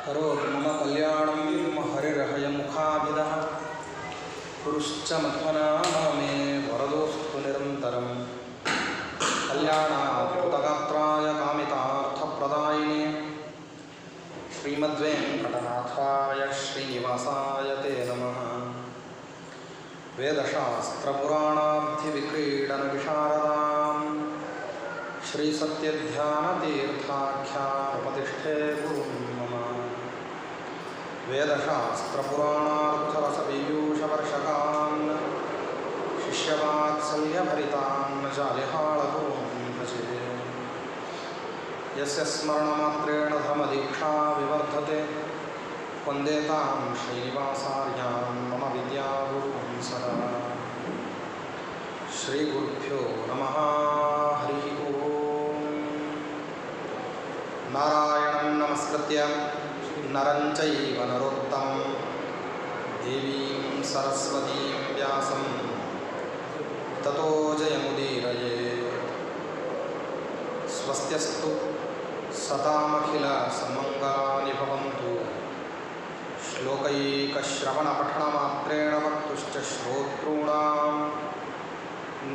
करोतु मम कल्याणं हरिर्हयमुखाभिदः पुरुश्च मध्वनामा मे वरदोऽस्तु निरन्तरं कल्याणाद्भुतगात्राय कामितार्थप्रदायिने श्रीमद्वेङ्कटनाथाय श्रीनिवासाय ते नमः। वेदशास्त्रपुराणाब्धिविक्रीडनविशारदां श्रीसत्यध्यानतीर्थाख्यानोपतिष्ठे गुरुं मम। वेदशास्त्रपुराणार्थरसपीयूषवर्षकान् शिष्यवात्सल्यभरितान् जालिहाळगुरून् भजे। यस्य स्मरणमात्रेण धर्मदीक्षा विवर्धते वन्देतां श्रीनिवासार्यां मम विद्यागुरुं सदा। श्रीगुरुभ्यो नमः। हरिः ओम्। नारायणं नमस्कृत्य नरं चैव नरोत्तमं देवीं सरस्वतीं व्यासं ततो जयमुदीरयेत्। स्वस्त्यस्तु सतामखिलसन्मङ्गलानि भवन्तु। श्लोकैकश्रवणपठनमात्रेण वक्तुश्च श्रोतॄणां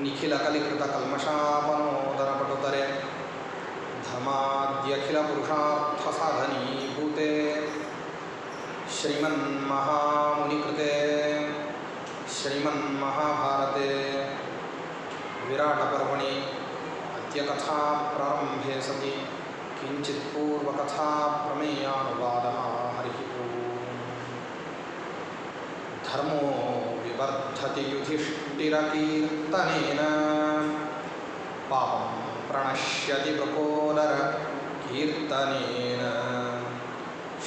निखिलकलिकृतकल्मषापनोदरपटुतरे धर्माद्यखिलपुरुषार्थसाधनीभूते श्रीमन्महामुनिकृते श्रीमन्महाभारते विराटपर्वणि अद्य कथाप्रारम्भे सति किञ्चित् पूर्वकथाप्रमेयानुवादः। हरिः ओम्। धर्मो विवर्धति युधिष्ठिरकीर्तनेन पापं प्रणश्यति वृकोदरकीर्तनेन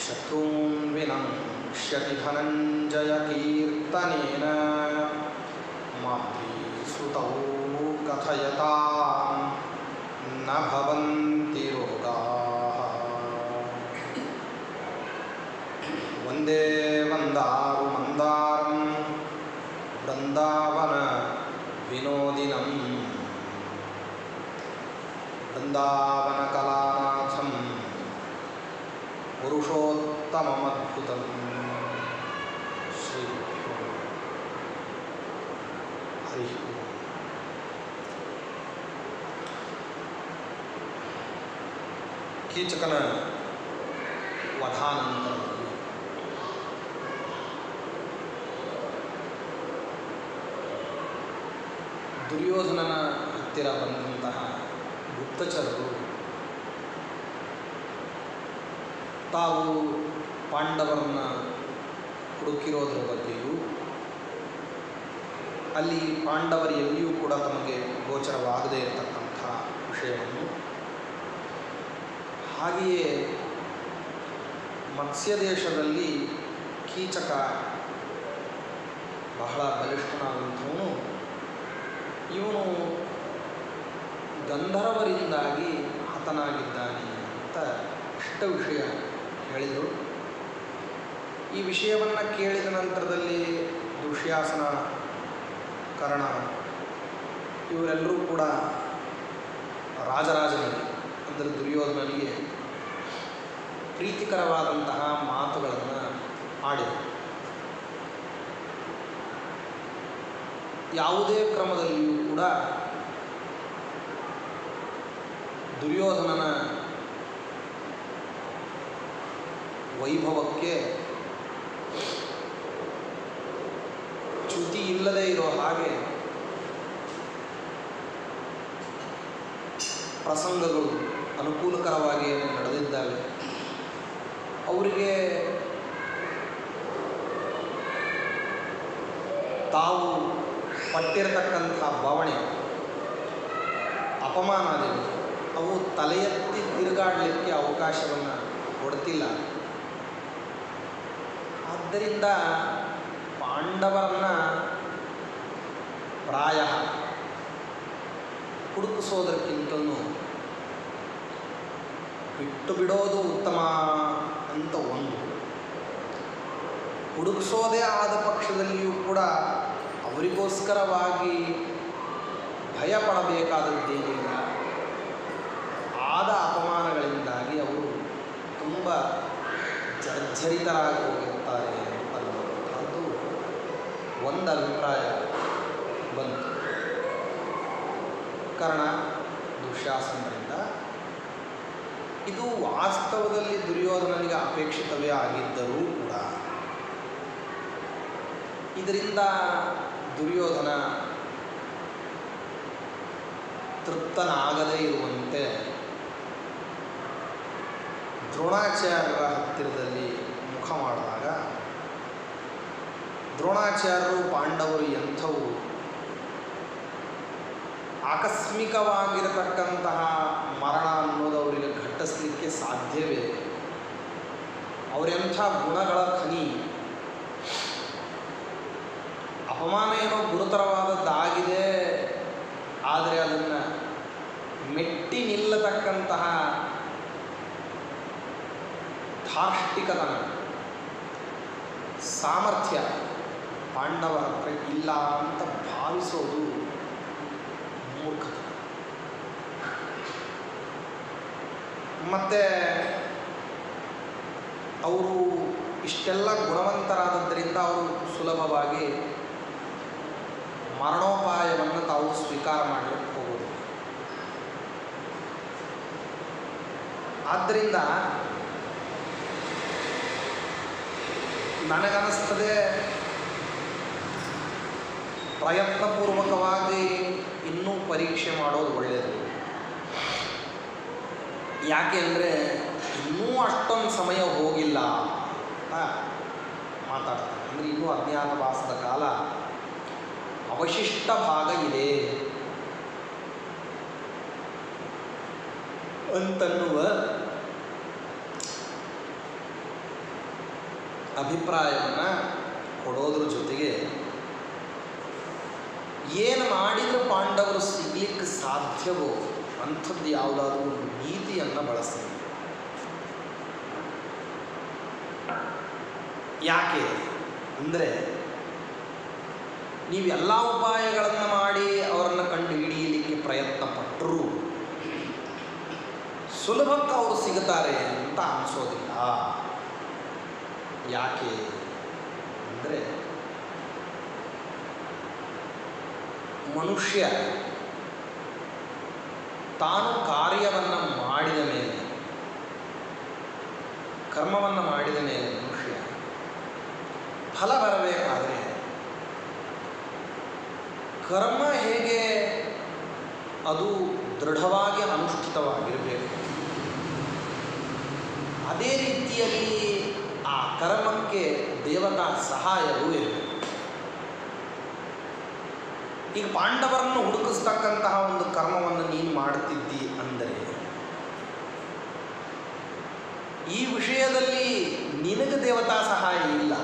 शत्रून् विनङ्क्ष्यति धनञ्जयकीर्तनेन मातृसुतौ कथयतां न भवन्ति रोगाः। वन्दे वन्दारुमन्दारं वृन्दावन विनोदिनं वृन्दावनकलानाथं पुरुषोत्तममद्भुतं। श्रीगुरुभ्यो हरिः ओम्। ಕೀಚಕನ ವಧಾನಂತರದಲ್ಲಿ ದುರ್ಯೋಧನನ ಹತ್ತಿರ ಬಂದಂತಹ ಗುಪ್ತಚರರು ತಾವು ಪಾಂಡವರನ್ನು ಹುಡುಕಿರೋದರ ಬಗ್ಗೆಯೂ ಅಲ್ಲಿ ಪಾಂಡವರು ಎಲ್ಲಿಯೂ ಕೂಡ ತಮಗೆ ಗೋಚರವಾಗದೇ ಇರತಕ್ಕಂಥ ವಿಷಯವನ್ನು, ಹಾಗೆಯೇ ಮತ್ಸ್ಯ ದೇಶದಲ್ಲಿ ಕೀಚಕ ಬಹಳ ಬಲಿಷ್ಠನಾದಂಥವನು, ಇವನು ಗಂಧರ್ವರಿಂದಾಗಿ ಹತನಾಗಿದ್ದಾನೆ ಅಂತ ಇಷ್ಟ ವಿಷಯ ಹೇಳಿದರು. ಈ ವಿಷಯವನ್ನು ಕೇಳಿದ ನಂತರದಲ್ಲಿ ದುಶ್ಯಾಸನ, ಕರ್ಣ ಇವರೆಲ್ಲರೂ ಕೂಡ ರಾಜನಿಗೆ ಅಂದರೆ ದುರ್ಯೋಧನನಿಗೆ ಪ್ರೀತಿಕರವಾದಂತಹ ಮಾತುಗಳನ್ನು ಆಡಿದರು. ಯಾವುದೇ ಕ್ರಮದಲ್ಲಿಯೂ ಕೂಡ ದುರ್ಯೋಧನನ ವೈಭವಕ್ಕೆ ಚ್ಯುತಿ ಇಲ್ಲದೇ ಇರೋ ಹಾಗೆ ಪ್ರಸಂಗಗಳು ಅನುಕೂಲಕರವಾಗಿ ನಡೆದಿದ್ದಾವೆ. ಅವರಿಗೆ ತಾವು ಪಟ್ಟಿರತಕ್ಕಂಥ ಬವಣೆ, ಅಪಮಾನಗಳು ಅವು ತಲೆ ಎತ್ತಿ ತಿರುಗಾಡಲಿಕ್ಕೆ ಅವಕಾಶವನ್ನು ಕೊಡ್ತಿಲ್ಲ. ಆದ್ದರಿಂದ ಪಾಂಡವರನ್ನು ಪ್ರಾಯ ಹುಡುಕಿಸೋದಕ್ಕಿಂತಲೂ ಬಿಟ್ಟು ಬಿಡೋದು ಉತ್ತಮ ಅಂತ ಒಂದು, ಹುಡುಕಿಸೋದೇ ಆದ ಪಕ್ಷದಲ್ಲಿಯೂ ಕೂಡ ಅವರಿಗೋಸ್ಕರವಾಗಿ ಭಯ ಪಡಬೇಕಾದದ್ದೇನಿಲ್ಲ. ಆದ ಅಪಮಾನಗಳಿಂದಾಗಿ ಅವರು ತುಂಬ ಜರ್ಜರಿತರಾಗಿ ಹೋಗಿರ್ತಾರೆ ಅನ್ನುವಂಥದ್ದು ಒಂದು ಅಭಿಪ್ರಾಯ ಬಂತು. ಕಾರಣ ದುಶ್ಯಾಸನರಿಂದ ಇದು ವಾಸ್ತವದಲ್ಲಿ ದುರ್ಯೋಧನನಿಗೆ ಅಪೇಕ್ಷಿತವೇ ಆಗಿದ್ದರೂ ಕೂಡ ಇದರಿಂದ ದುರ್ಯೋಧನ ತೃಪ್ತನಾಗದೇ ಇರುವಂತೆ ದ್ರೋಣಾಚಾರ್ಯರ ಹತ್ತಿರದಲ್ಲಿ ಮುಖ ಮಾಡಿದಾಗ ದ್ರೋಣಾಚಾರ್ಯರು ಪಾಂಡವರು ಎಂಥವು ಆಕಸ್ಮಿಕವಾಗಿರತಕ್ಕಂತಹ ಮರಣ ಅನ್ನೋದು ಅವರಿಗೆ ಘಟ್ಟಿಸಲಿಕ್ಕೆ ಸಾಧ್ಯವೇ? ಅವರೆಂಥ ಗುಣಗಳ ಖನಿ. ಅಪಮಾನ ಏನೋ ಗುರುತರವಾದದ್ದಾಗಿದೆ, ಆದರೆ ಅದನ್ನು ಮೆಟ್ಟಿ ನಿಲ್ಲತಕ್ಕಂತಹ ಧಾರ್ಷ್ಟಿಕತನ, ಸಾಮರ್ಥ್ಯ ಪಾಂಡವರ ಹತ್ರ ಇಲ್ಲ ಅಂತ ಭಾವಿಸೋದು ಮೂರ್ಖತೆ. ಮತ್ತು ಅವರು ಇಷ್ಟೆಲ್ಲ ಗುಣವಂತರಾದದ್ದರಿಂದ ಅವರು ಸುಲಭವಾಗಿ ಮರಣೋಪಾಯವನ್ನು ತಾವು ಸ್ವೀಕಾರ ಮಾಡಲಿಕ್ಕೆ ಹೋಗೋದು. ಆದ್ದರಿಂದ ನನಗನ್ನಿಸ್ತದೆ ಪ್ರಯತ್ನಪೂರ್ವಕವಾಗಿ ಇನ್ನೂ ಪರೀಕ್ಷೆ ಮಾಡೋದು ಒಳ್ಳೆಯದು. ಯಾಕೆ ಅಂದರೆ ಇನ್ನೂ ಅಷ್ಟೊಂದು ಸಮಯ ಹೋಗಿಲ್ಲ ಅಂತ ಮಾತಾಡ್ತಾರೆ. ಅಂದರೆ ಇನ್ನೂ ಅಜ್ಞಾತವಾಸದ ಕಾಲ ಅವಶಿಷ್ಟ ಭಾಗ ಇದೆ ಅಂತನ್ನುವ ಅಭಿಪ್ರಾಯವನ್ನು ಕೊಡೋದ್ರ ಜೊತೆಗೆ ಏನು ಮಾಡಿದರೆ ಪಾಂಡವರು ಸಿಗ್ಲಿಕ್ಕೆ ಸಾಧ್ಯವೋ ಅಂಥದ್ದು ಯಾವುದಾದ್ರೂ ಒಂದು ನೀತಿಯನ್ನು ಬಳಸ್ತಾರೆ. ಯಾಕೆ ಅಂದರೆ ನೀವೆಲ್ಲ ಉಪಾಯಗಳನ್ನು ಮಾಡಿ ಅವರನ್ನು ಕಂಡು ಹಿಡಿಯಲಿಕ್ಕೆ ಪ್ರಯತ್ನ ಪಟ್ಟರೂ ಸುಲಭಕ್ಕೆ ಅವರು ಸಿಗುತ್ತಾರೆ ಅಂತ ಅನಿಸೋದಿಲ್ಲ. ಯಾಕೆ ಅಂದರೆ ಮನುಷ್ಯ ತಾನು ಕಾರ್ಯವನ್ನು ಮಾಡಿದ ಮೇಲೆ, ಕರ್ಮವನ್ನು ಮಾಡಿದ ಮೇಲೆ ಮನುಷ್ಯ ಫಲ ಬರಬೇಕಾದರೆ ಕರ್ಮ ಹೇಗೆ ಅದು ದೃಢವಾಗಿ ಅನುಷ್ಠಿತವಾಗಿರಬೇಕು, ಅದೇ ರೀತಿಯಲ್ಲಿ ಆ ಕರ್ಮಕ್ಕೆ ದೇವತಾ ಸಹಾಯವೂ ಇರಬೇಕು. ಈಗ ಪಾಂಡವರನ್ನು ಹುಡುಕಿಸ್ತಕ್ಕಂತಹ ಒಂದು ಕರ್ಮವನ್ನು ನೀನು ಮಾಡುತ್ತಿದ್ದಿ ಅಂದರೆ ಈ ವಿಷಯದಲ್ಲಿ ನಿನಗೆ ದೇವತಾ ಸಹಾಯ ಇಲ್ಲ,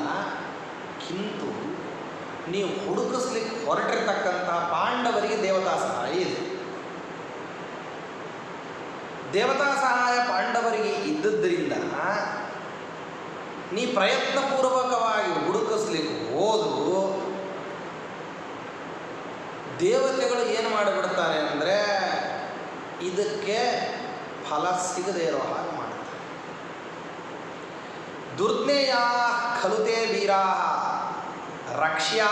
ಕಿಂತು ನೀವು ಹುಡುಕಿಸ್ಲಿಕ್ಕೆ ಹೊರಟಿರ್ತಕ್ಕಂತಹ ಪಾಂಡವರಿಗೆ ದೇವತಾ ಸಹಾಯ ಇದೆ. ದೇವತಾ ಸಹಾಯ ಪಾಂಡವರಿಗೆ ಇದ್ದದ್ದರಿಂದ ನೀ ಪ್ರಯತ್ನಪೂರ್ವಕವಾಗಿ ಹುಡುಕಿಸ್ಲಿಕ್ಕೆ ಹೋದರೂ ದೇವತೆಗಳು ಏನು ಮಾಡಿಬಿಡ್ತಾರೆ ಅಂದರೆ ಇದಕ್ಕೆ ಫಲ ಸಿಗದೇ ಇರೋ ಹಾಗೆ ಮಾಡ್ತಾರೆ. ದುರ್ಜ್ಞೇಯಾ ಖಲುತೆ ವೀರಾ ರಕ್ಷ್ಯಾ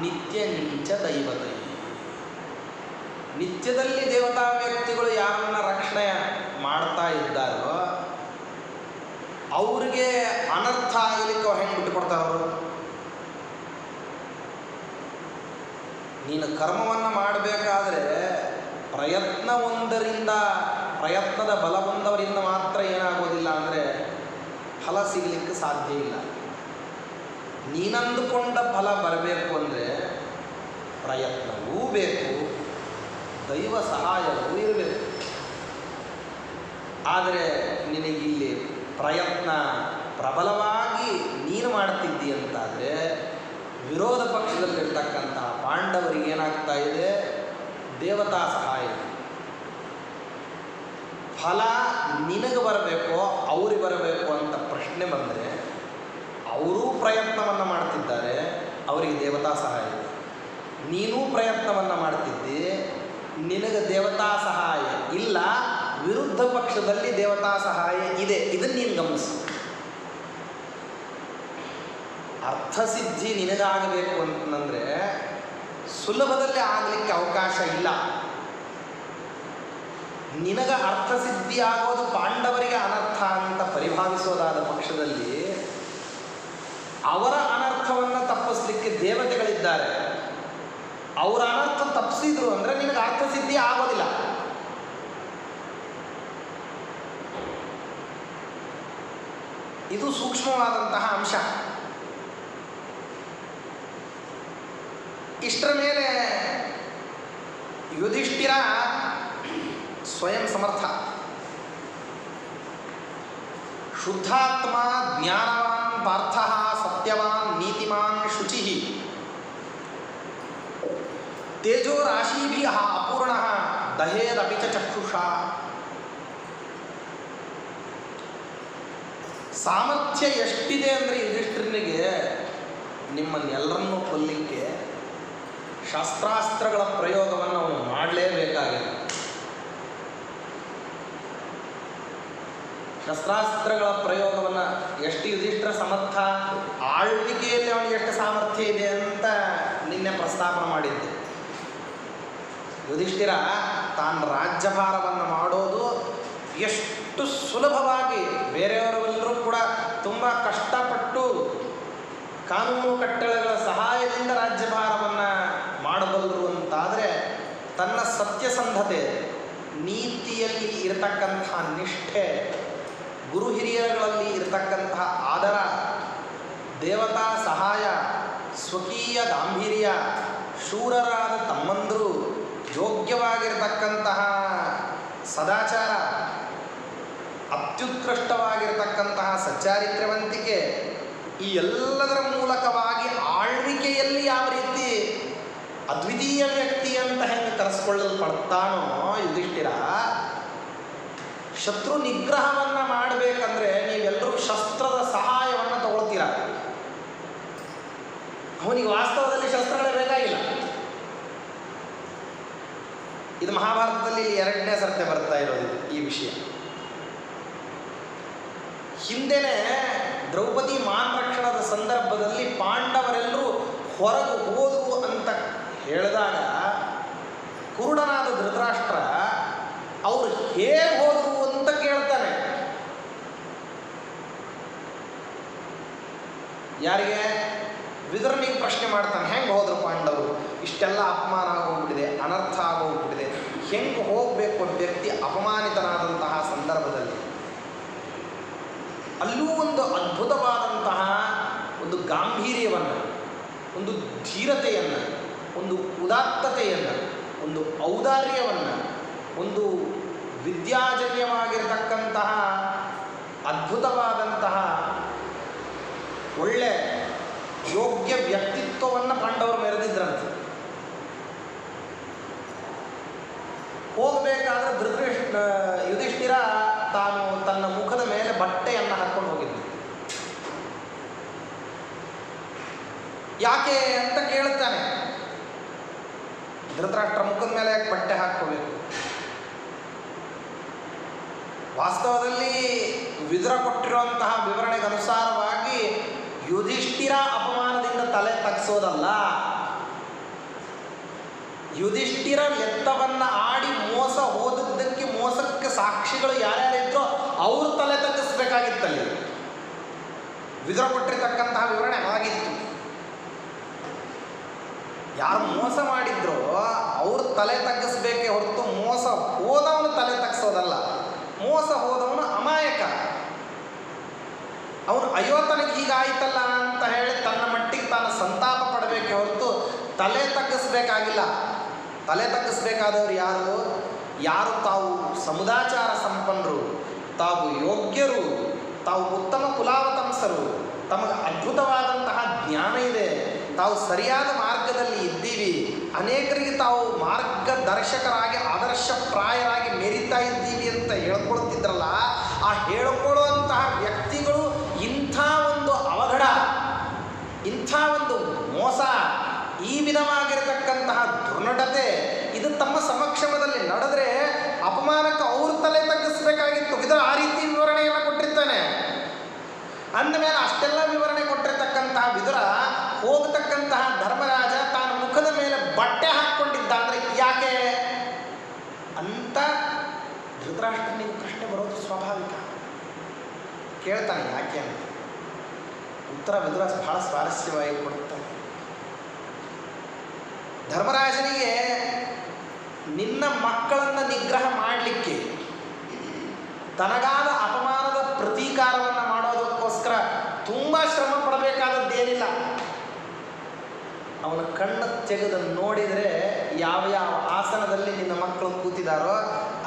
ನಿತ್ಯ ನೀಚ ದೈವತೈ. ನಿತ್ಯದಲ್ಲಿ ದೇವತಾ ವ್ಯಕ್ತಿಗಳು ಯಾರನ್ನ ರಕ್ಷಣೆ ಮಾಡ್ತಾ ಇದ್ದಾರೋ ಅವ್ರಿಗೆ ಅನರ್ಥ ಆಗಲಿಕ್ಕೆ ಅವ್ರು ಹೆಂಗೆ ಬಿಟ್ಟುಕೊಡ್ತಾರವರು? ನೀನು ಕರ್ಮವನ್ನು ಮಾಡಬೇಕಾದ್ರೆ ಪ್ರಯತ್ನದ ಬಲ ಹೊಂದವರಿಂದ ಮಾತ್ರ ಏನಾಗೋದಿಲ್ಲ ಅಂದರೆ ಫಲ ಸಿಗಲಿಕ್ಕೆ ಸಾಧ್ಯ ಇಲ್ಲ. ನೀನಂದುಕೊಂಡ ಫಲ ಬರಬೇಕು ಅಂದರೆ ಪ್ರಯತ್ನವೂ ಬೇಕು, ದೈವ ಸಹಾಯವೂ ಇರಬೇಕು. ಆದರೆ ನಿನಗಿಲ್ಲಿ ಪ್ರಯತ್ನ ಪ್ರಬಲವಾಗಿ ನೀನು ಮಾಡ್ತಿದ್ದಿ ಅಂತಾದರೆ ವಿರೋಧ ಪಕ್ಷದಲ್ಲಿರ್ತಕ್ಕಂಥ ಪಾಂಡವರಿಗೆ ಏನಾಗ್ತಾ ಇದೆ? ದೇವತಾ ಸಹಾಯ. ಫಲ ನಿನಗೆ ಬರಬೇಕೋ ಅವ್ರಿಗೆ ಬರಬೇಕು ಅಂತ ಪ್ರಶ್ನೆ ಬಂದರೆ ಅವರೂ ಪ್ರಯತ್ನವನ್ನು ಮಾಡ್ತಿದ್ದಾರೆ, ಅವರಿಗೆ ದೇವತಾ ಸಹಾಯ ಇದೆ. ನೀನೂ ಪ್ರಯತ್ನವನ್ನು ಮಾಡ್ತಿದ್ದಿ, ನಿನಗೆ ದೇವತಾ ಸಹಾಯ ಇಲ್ಲ, ವಿರುದ್ಧ ಪಕ್ಷದಲ್ಲಿ ದೇವತಾ ಸಹಾಯ ಇದೆ. ಇದನ್ನು ನೀನು ಗಮನಿಸು. ಅರ್ಥಸಿದ್ಧಿ ನಿನಗಾಗಬೇಕು ಅಂತಂದರೆ ಸುಲಭದಲ್ಲಿ ಆಗಲಿಕ್ಕೆ ಅವಕಾಶ ಇಲ್ಲ. ನಿನಗ ಅರ್ಥಸಿದ್ಧಿ ಆಗೋದು ಪಾಂಡವರಿಗೆ ಅನರ್ಥ ಅಂತ ಪರಿಭಾವಿಸೋದಾದ ಪಕ್ಷದಲ್ಲಿ ಅವರ ಅನರ್ಥವನ್ನು ತಪ್ಪಿಸ್ಲಿಕ್ಕೆ ದೇವತೆಗಳಿದ್ದಾರೆ. ಅವರ ಅನರ್ಥ ತಪ್ಪಿಸಿದ್ರು ಅಂದರೆ ನಿನಗೆ ಅರ್ಥಸಿದ್ಧಿ ಆಗೋದಿಲ್ಲ. ಇದು ಸೂಕ್ಷ್ಮವಾದಂತಹ ಅಂಶ. ಇಷ್ಟರ ಮೇಲೆ ಯುಧಿಷ್ಠಿರ ಸ್ವಯಂ ಸಮರ್ಥ, ಶುದ್ಧಾತ್ಮ, ಜ್ಞಾನವಾನ್, ಪಾರ್ಥ, ಸತ್ಯವಾನ್, ನೀತಿಮಾನ್, ಶುಚಿ, ತೇಜೋ ರಾಶಿಭಿ ಅಪೂರ್ಣ, ದಹೇದಪಿ ಚ ಚಕ್ಷುಷಾ. ಸಾಮರ್ಥ್ಯ ಎಷ್ಟಿದೆ ಅಂದರೆ ಯುಧಿಷ್ಠಿರನಿಗೆ ನಿಮ್ಮನ್ನೆಲ್ಲರನ್ನೂ ಕೊಲ್ಲಿಕ್ಕೆ ಶಸ್ತ್ರಾಸ್ತ್ರಗಳ ಪ್ರಯೋಗವನ್ನು ಅವನು ಮಾಡಲೇಬೇಕಾಗಿದೆ. ಶಸ್ತ್ರಾಸ್ತ್ರಗಳ ಪ್ರಯೋಗವನ್ನು ಎಷ್ಟು ಯುಧಿಷ್ಠಿರ ಸಮರ್ಥ, ಆಳ್ವಿಕೆಯಲ್ಲಿ ಅವನಿಗೆ ಎಷ್ಟು ಸಾಮರ್ಥ್ಯ ಇದೆ ಅಂತ ನಿನ್ನೆ ಪ್ರಸ್ತಾಪನೆ ಮಾಡಿದ್ದೆ. ಯುಧಿಷ್ಠಿರ ತಾನು ರಾಜ್ಯಭಾರವನ್ನು ಮಾಡೋದು ಎಷ್ಟು ಸುಲಭವಾಗಿ, ಬೇರೆಯವರೆಲ್ಲರೂ ಕೂಡ ತುಂಬ ಕಷ್ಟಪಟ್ಟು ಕಾನೂನು ಕಟ್ಟಳೆಗಳ ಸಹಾಯದಿಂದ ರಾಜ್ಯಭಾರವನ್ನು ಮಾಡಬಲ್ಲರು ಅಂತಾದರೆ, ತನ್ನ ಸತ್ಯಸಂಧತೆ, ನೀತಿಯಲ್ಲಿ ಇರತಕ್ಕಂತಹ ನಿಷ್ಠೆ, ಗುರು ಹಿರಿಯರಲ್ಲಿ ಇರತಕ್ಕಂತಹ ಆದರ, ದೇವತಾ ಸಹಾಯ, ಸ್ವಕೀಯ ಗಾಂಭೀರ್ಯ, ಶೂರರಾದ ತಮ್ಮಂದರು, ಯೋಗ್ಯವಾಗಿರತಕ್ಕಂತಹ ಸದಾಚಾರ, ಅತ್ಯುತ್ಕೃಷ್ಟವಾಗಿರತಕ್ಕಂತಹ ಸಚ್ಚಾರಿತ್ರ್ಯವಂತಿಕೆ, ಈ ಎಲ್ಲದರ ಮೂಲಕವಾಗಿ ಆಳ್ವಿಕೆಯಲ್ಲಿ ಯಾವ ರೀತಿ ಅದ್ವಿತೀಯ ವ್ಯಕ್ತಿ ಅಂತ ಹೆಂಗೆ ಕರೆಸ್ಕೊಳ್ಳಲ್ಪಡ್ತಾನೋ ಯುಧಿಷ್ಠಿರ, ಶತ್ರು ನಿಗ್ರಹವನ್ನು ಮಾಡಬೇಕಂದ್ರೆ ನೀವೆಲ್ಲರೂ ಶಸ್ತ್ರದ ಸಹಾಯವನ್ನು ತಗೊಳ್ತೀರ. ಅವನಿಗೆ ವಾಸ್ತವದಲ್ಲಿ ಶಸ್ತ್ರಗಳೇ ಬೇಕಾಗಿಲ್ಲ. ಇದು ಮಹಾಭಾರತದಲ್ಲಿ 2ನೇ ಸರ್ತೆ ಬರ್ತಾ ಇರೋದು ಈ ವಿಷಯ. ಹಿಂದೆನೇ ದ್ರೌಪದಿ ಮಾನರಕ್ಷಣದ ಸಂದರ್ಭದಲ್ಲಿ ಪಾಂಡವರೆಲ್ಲರೂ ಹೊರಗೆ ಹೋದರು ಅಂತ ಹೇಳಿದಾಗ ಕುರುಡನಾದ ಧೃತರಾಷ್ಟ್ರ ಅವರು ಹೇಗೆ ಹೋದರು ಅಂತ ಕೇಳ್ತಾನೆ. ಯಾರಿಗೆ? ವಿದುರನಿಗೆ ಪ್ರಶ್ನೆ ಮಾಡ್ತಾನೆ, ಹೆಂಗೆ ಹೋದ್ರು ಪಾಂಡವರು? ಇಷ್ಟೆಲ್ಲ ಅಪಮಾನ ಆಗೋಗ್ಬಿಟ್ಟಿದೆ, ಅನರ್ಥ ಆಗೋಗ್ಬಿಟ್ಟಿದೆ, ಹೆಂಗೆ ಹೋಗಬೇಕು ವ್ಯಕ್ತಿ ಅಪಮಾನಿತನಾದಂತಹ ಸಂದರ್ಭದಲ್ಲಿ? ಅಲ್ಲೂ ಒಂದು ಅದ್ಭುತವಾದಂತಹ ಒಂದು ಗಾಂಭೀರ್ಯವನ್ನು, ಒಂದು ಧೀರತೆಯನ್ನು, ಒಂದು ಉದಾತ್ತತೆಯನ್ನು, ಒಂದು ಔದಾರ್ಯವನ್ನು, ಒಂದು ವಿದ್ಯಾಜನ್ಯವಾಗಿರತಕ್ಕಂತಹ ಅದ್ಭುತವಾದಂತಹ ಒಳ್ಳೆ ಯೋಗ್ಯ ವ್ಯಕ್ತಿತ್ವವನ್ನು ಪಾಂಡವರು ಮೆರೆದಿದ್ರಂತೆ. ಹೋಗಬೇಕಾದ್ರೆ ಯುಧಿಷ್ಠಿರ ತಾನು ತನ್ನ ಮುಖದ ಮೇಲೆ ಬಟ್ಟೆಯನ್ನು ಹಾಕ್ಕೊಂಡು ಹೋಗಿದ್ದ. ಯಾಕೆ ಅಂತ ಕೇಳುತ್ತಾನೆ. ಧೃತರಾಷ್ಟ್ರ ಮುಖದ ಮೇಲೆ ಯಾಕೆ ಬಟ್ಟೆ ಹಾಕ್ಕೋಬೇಕು? ವಾಸ್ತವದಲ್ಲಿ ವಿದುರ ಕೊಟ್ಟಿರುವಂತಹ ವಿವರಣೆಗೆ ಅನುಸಾರವಾಗಿ ಯುಧಿಷ್ಠಿರ ಅಪಮಾನದಿಂದ ತಲೆ ತಗ್ಸೋದಲ್ಲ, ಯುಧಿಷ್ಠಿರ ಲೆತ್ತವನ್ನು ಆಡಿ ಮೋಸ ಹೋದದ್ದಕ್ಕೆ, ಮೋಸಕ್ಕೆ ಸಾಕ್ಷಿಗಳು ಯಾರ್ಯಾರಿದ್ರೋ ಅವರು ತಲೆ ತಗ್ಗಿಸ್ಬೇಕಾಗಿತ್ತಲ್ಲಿ. ವಿದುರ ಕೊಟ್ಟಿರ್ತಕ್ಕಂತಹ ವಿವರಣೆ ಆಗಿತ್ತು. ಯಾರು ಮೋಸ ಮಾಡಿದ್ರೋ ಅವರು ತಲೆ ತಗ್ಗಿಸ್ಬೇಕೇ ಹೊರತು ಮೋಸ ಹೋದವನು ತಲೆ ತಗ್ಸೋದಲ್ಲ. ಮೋಸ ಹೋದವನು ಅಮಾಯಕ. ಅವನು ಅಯ್ಯೋ ತನಗೆ ಹೀಗಾಯ್ತಲ್ಲ ಅಂತ ಹೇಳಿ ತನ್ನ ಮಟ್ಟಿಗೆ ತಾನು ಸಂತಾಪ ಪಡಬೇಕೇ ಹೊರತು ತಲೆ ತಗ್ಗಿಸ್ಬೇಕಾಗಿಲ್ಲ. ತಲೆ ತಗ್ಗಿಸ್ಬೇಕಾದವರು ಯಾರು? ಯಾರು ತಾವು ಸಮುದಾಚಾರ ಸಂಪನ್ನರು, ತಾವು ಯೋಗ್ಯರು, ತಾವು ಉತ್ತಮ ಕುಲಾವತಂಸರು, ತಮಗೆ ಅದ್ಭುತವಾದಂತಹ ಜ್ಞಾನ ಇದೆ, ತಾವು ಸರಿಯಾದ ಮಾರ್ಗದಲ್ಲಿ ಇದ್ದೀವಿ, ಅನೇಕರಿಗೆ ತಾವು ಮಾರ್ಗದರ್ಶಕರಾಗಿ ಆದರ್ಶಪ್ರಾಯರಾಗಿ ಮೆರೀತಾ ಇದ್ದೀವಿ ಅಂತ ಹೇಳ್ಕೊಳ್ತಿದ್ರಲ್ಲ, ಆ ಹೇಳ್ಕೊಳ್ಳುವಂತಹ ವ್ಯಕ್ತಿಗಳು ಇಂಥ ಒಂದು ಅವಘಡ, ಇಂಥ ಒಂದು ಮೋಸ, ಈ ವಿಧವಾಗಿರತಕ್ಕಂತಹ ದುರ್ನಡತೆ ಇದು ತಮ್ಮ ಸಮಕ್ಷಮದಲ್ಲಿ ನಡೆದ್ರೆ ಅಪಮಾನಕ್ಕೆ ಅವ್ರ ತಲೆ ತಗ್ಗಿಸ್ಬೇಕಾಗಿತ್ತು. ವಿದುರ ಆ ರೀತಿ ವಿವರಣೆಯನ್ನು ಕೊಟ್ಟಿರ್ತಾನೆ. ಅಂದಮೇಲೆ ಅಷ್ಟೆಲ್ಲ ವಿವರಣೆ ಕೊಟ್ಟಿರ್ತಕ್ಕಂಥ ಆಗಿರತಕ್ಕಂತಹ ವಿದುರ ಹೋಗತಕ್ಕಂತಹ ಧರ್ಮರಾಜ ತಾನು ಮುಖದ ಮೇಲೆ ಬಟ್ಟೆ ಹಾಕ್ಕೊಂಡಿದ್ದ ಅಂದರೆ ಯಾಕೆ ಅಂತ ಧೃತರಾಷ್ಟ್ರನಿಗೆ ಪ್ರಶ್ನೆ ಬರೋದು ಸ್ವಾಭಾವಿಕ. ಕೇಳ್ತಾನೆ ಯಾಕೆ ಅಂತ. ಉತ್ತರ ವಿದುರ ಬಹಳ ಸ್ವಾರಸ್ಯವಾಗಿ ಕೊಡುತ್ತಾನೆ. ಧರ್ಮರಾಜನಿಗೆ ನಿನ್ನ ಮಕ್ಕಳನ್ನು ನಿಗ್ರಹ ಮಾಡಲಿಕ್ಕೆ ತನಗಾದ ಅಪಮಾನದ ಪ್ರತೀಕಾರವನ್ನು ಮಾಡೋದಕ್ಕೋಸ್ಕರ ತುಂಬ ಶ್ರಮ ಪಡಬೇಕಾದದ್ದೇನಿಲ್ಲ. ಅವನ ಕಣ್ಣು ತೆಗೆದು ನೋಡಿದರೆ ಯಾವ ಯಾವ ಆಸನದಲ್ಲಿ ನಿನ್ನ ಮಕ್ಕಳು ಕೂತಿದಾರೋ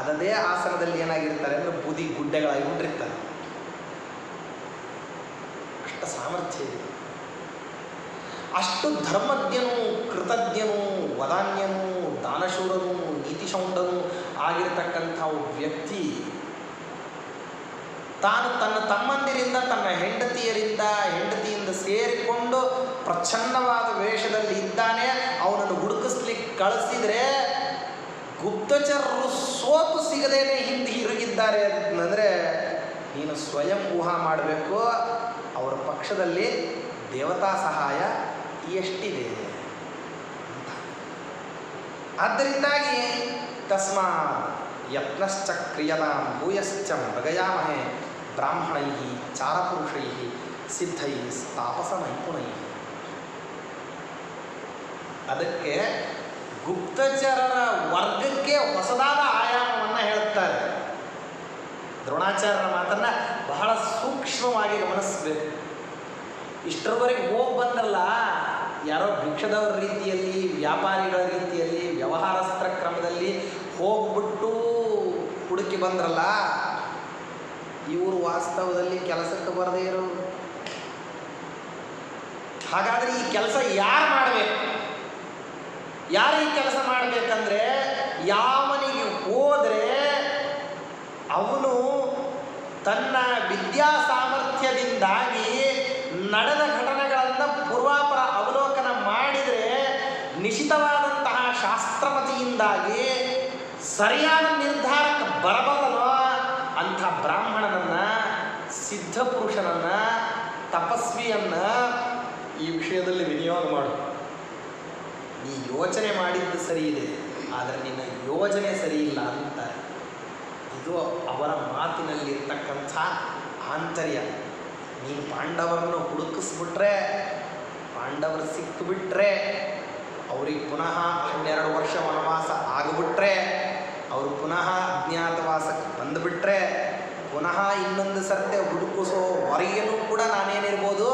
ಅದೇ ಆಸನದಲ್ಲಿ ಏನಾಗಿರ್ತಾರೆ ಅಂದರೆ ಬೂದಿ ಗುಡ್ಡೆಗಳಾಗಿ ಬಿಟ್ಟಿರ್ತಾರೆ. ಅಷ್ಟು ಸಾಮರ್ಥ್ಯ ಇದೆ. ಅಷ್ಟು ಧರ್ಮಜ್ಞನೂ ಕೃತಜ್ಞನೂ ವದಾನ್ಯನೂ ದಾನಶೂರನೂ ನೀತಿಶೌಂಡನೂ ಆಗಿರತಕ್ಕಂಥ ವ್ಯಕ್ತಿ ತಾನು ತನ್ನ ತಮ್ಮಂದಿರಿಂದ ತನ್ನ ಹೆಂಡತಿಯಿಂದ ಸೇರಿಕೊಂಡು ಪ್ರಚ್ಛನ್ನವಾದ ವೇಷದಲ್ಲಿ ಇದ್ದಾನೆ. ಅವನನ್ನು ಹುಡುಕಿಸ್ಲಿಕ್ಕೆ ಕಳಿಸಿದರೆ ಗುಪ್ತಚರರು ಸೋತು ಸಿಗದೇನೆ ಹಿಂದೆ ಹಿರುಗಿದ್ದಾರೆ ಅಂತಂದರೆ ನೀನು ಸ್ವಯಂ ಊಹಾ ಮಾಡಬೇಕು ಅವರ ಪಕ್ಷದಲ್ಲಿ ದೇವತಾ ಸಹಾಯ ಎಷ್ಟಿದೆ ಅಂತ. ಆದ್ದರಿಂದಾಗಿ ತಸ್ಮಾತ್ ಯತ್ನಶ್ಚ ಕ್ರಿಯತಾಂ ಭೂಯಶ್ಚ ಮೃಗಯಾಮಹೇ ಬ್ರಾಹ್ಮಣೈ ಚಾರಪುರುಷೈ ಸಿದ್ಧೈ ತಾಪಸ ನೈಪುಣೈ. ಅದಕ್ಕೆ ಗುಪ್ತಚರರ ವರ್ಗಕ್ಕೆ ಹೊಸದಾದ ಆಯಾಮವನ್ನು ಹೇಳುತ್ತಾರೆ. ದ್ರೋಣಾಚಾರ್ಯರ ಮಾತನ್ನು ಬಹಳ ಸೂಕ್ಷ್ಮವಾಗಿ ಗಮನಿಸಬೇಕು. ಇಷ್ಟರವರೆಗೆ ಹೋಗಿ ಬಂದಲ್ಲ, ಯಾರೋ ಭಿಕ್ಷದವರ ರೀತಿಯಲ್ಲಿ ವ್ಯಾಪಾರಿಗಳ ರೀತಿಯಲ್ಲಿ ವ್ಯವಹಾರಸ್ತ್ರ ಕ್ರಮದಲ್ಲಿ ಹೋಗ್ಬಿಟ್ಟು ಹುಡುಕಿ ಬಂದ್ರಲ್ಲ, ಇವರು ವಾಸ್ತವದಲ್ಲಿ ಕೆಲಸಕ್ಕೆ ಬರದೇ ಇರೋರು. ಹಾಗಾದರೆ ಈ ಕೆಲಸ ಯಾರು ಮಾಡಬೇಕು? ಯಾರು ಈ ಕೆಲಸ ಮಾಡಬೇಕಂದ್ರೆ ಯಾವನಿಗೆ ಹೋದರೆ ಅವನು ತನ್ನ ವಿದ್ಯಾ ಸಾಮರ್ಥ್ಯದಿಂದಾಗಿ ನಡೆದ ಘಟನೆಗಳನ್ನು ಪೂರ್ವಾಪರ ಅವಲೋಕನ ಮಾಡಿದರೆ ನಿಶ್ಚಿತವಾದಂತಹ ಶಾಸ್ತ್ರಮತಿಯಿಂದಾಗಿ ಸರಿಯಾದ ನಿರ್ಧಾರಕ್ಕೆ ಬರಬಲ್ಲನೋ ಅಂಥ ಬ್ರಾಹ್ಮಣನನ್ನು, ಸಿದ್ಧಪುರುಷನನ್ನು, ತಪಸ್ವಿಯನ್ನು ಈ ವಿಷಯದಲ್ಲಿ ವಿನಿಯೋಗ ಮಾಡು. ನೀ ಯೋಚನೆ ಮಾಡಿದ್ದು ಸರಿ ಇದೆ, ಆದರೆ ನಿನ್ನ ಯೋಜನೆ ಸರಿ ಇಲ್ಲ ಅಂತಾರೆ. ಇದು ಅವರ ಮಾತಿನಲ್ಲಿರ್ತಕ್ಕಂಥ ಆಂತರ್ಯ. ನೀನು ಪಾಂಡವರನ್ನು ಹುಡುಕಿಸ್ಬಿಟ್ರೆ, ಪಾಂಡವರು ಸಿಕ್ಕಿಬಿಟ್ರೆ, ಅವ್ರಿಗೆ ಪುನಃ 12 ವರ್ಷ ವನವಾಸ ಆಗಿಬಿಟ್ರೆ, ಅವರು ಪುನಃ ಅಜ್ಞಾತವಾಸಕ್ಕೆ ಬಂದುಬಿಟ್ರೆ, ಪುನಃ ಇನ್ನೊಂದು ಸರ್ತೆ ಹುಡುಕಿಸೋ ಹೊರಗೇನೂ ಕೂಡ ನಾನೇನಿರ್ಬೋದು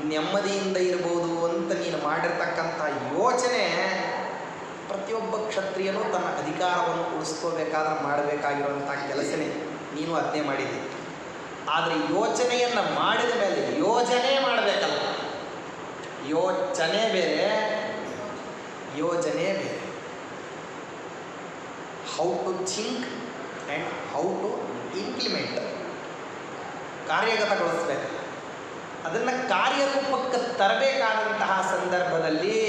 ನೆಮ್ಮದಿಯಿಂದ ಇರ್ಬೋದು ಅಂತ ನೀನು ಮಾಡಿರ್ತಕ್ಕಂಥ ಯೋಚನೆ ಪ್ರತಿಯೊಬ್ಬ ಕ್ಷತ್ರಿಯನೂ ತನ್ನ ಅಧಿಕಾರವನ್ನು ಉಳಿಸ್ಕೋಬೇಕಾದ್ರೆ ಮಾಡಬೇಕಾಗಿರುವಂಥ ಕೆಲಸನೇ. ನೀನು ಅದನ್ನೇ ಮಾಡಿದ್ದಿ. ಆದರೆ ಯೋಚನೆಯನ್ನು ಮಾಡಿದ ಮೇಲೆ ಯೋಜನೆ ಮಾಡಬೇಕಲ್ಲ. ಯೋಚನೆ ಬೇರೆ, ಯೋಜನೆ ಬೇರೆ. How to think and how to implement, ಕಾರ್ಯಗತಗೊಳಿಸ್ಬೇಕಲ್ಲ. ಅದನ್ನು ಕಾರ್ಯರೂಪಕ್ಕೆ ತರಬೇಕಾದಂತಹ ಸಂದರ್ಭದಲ್ಲಿ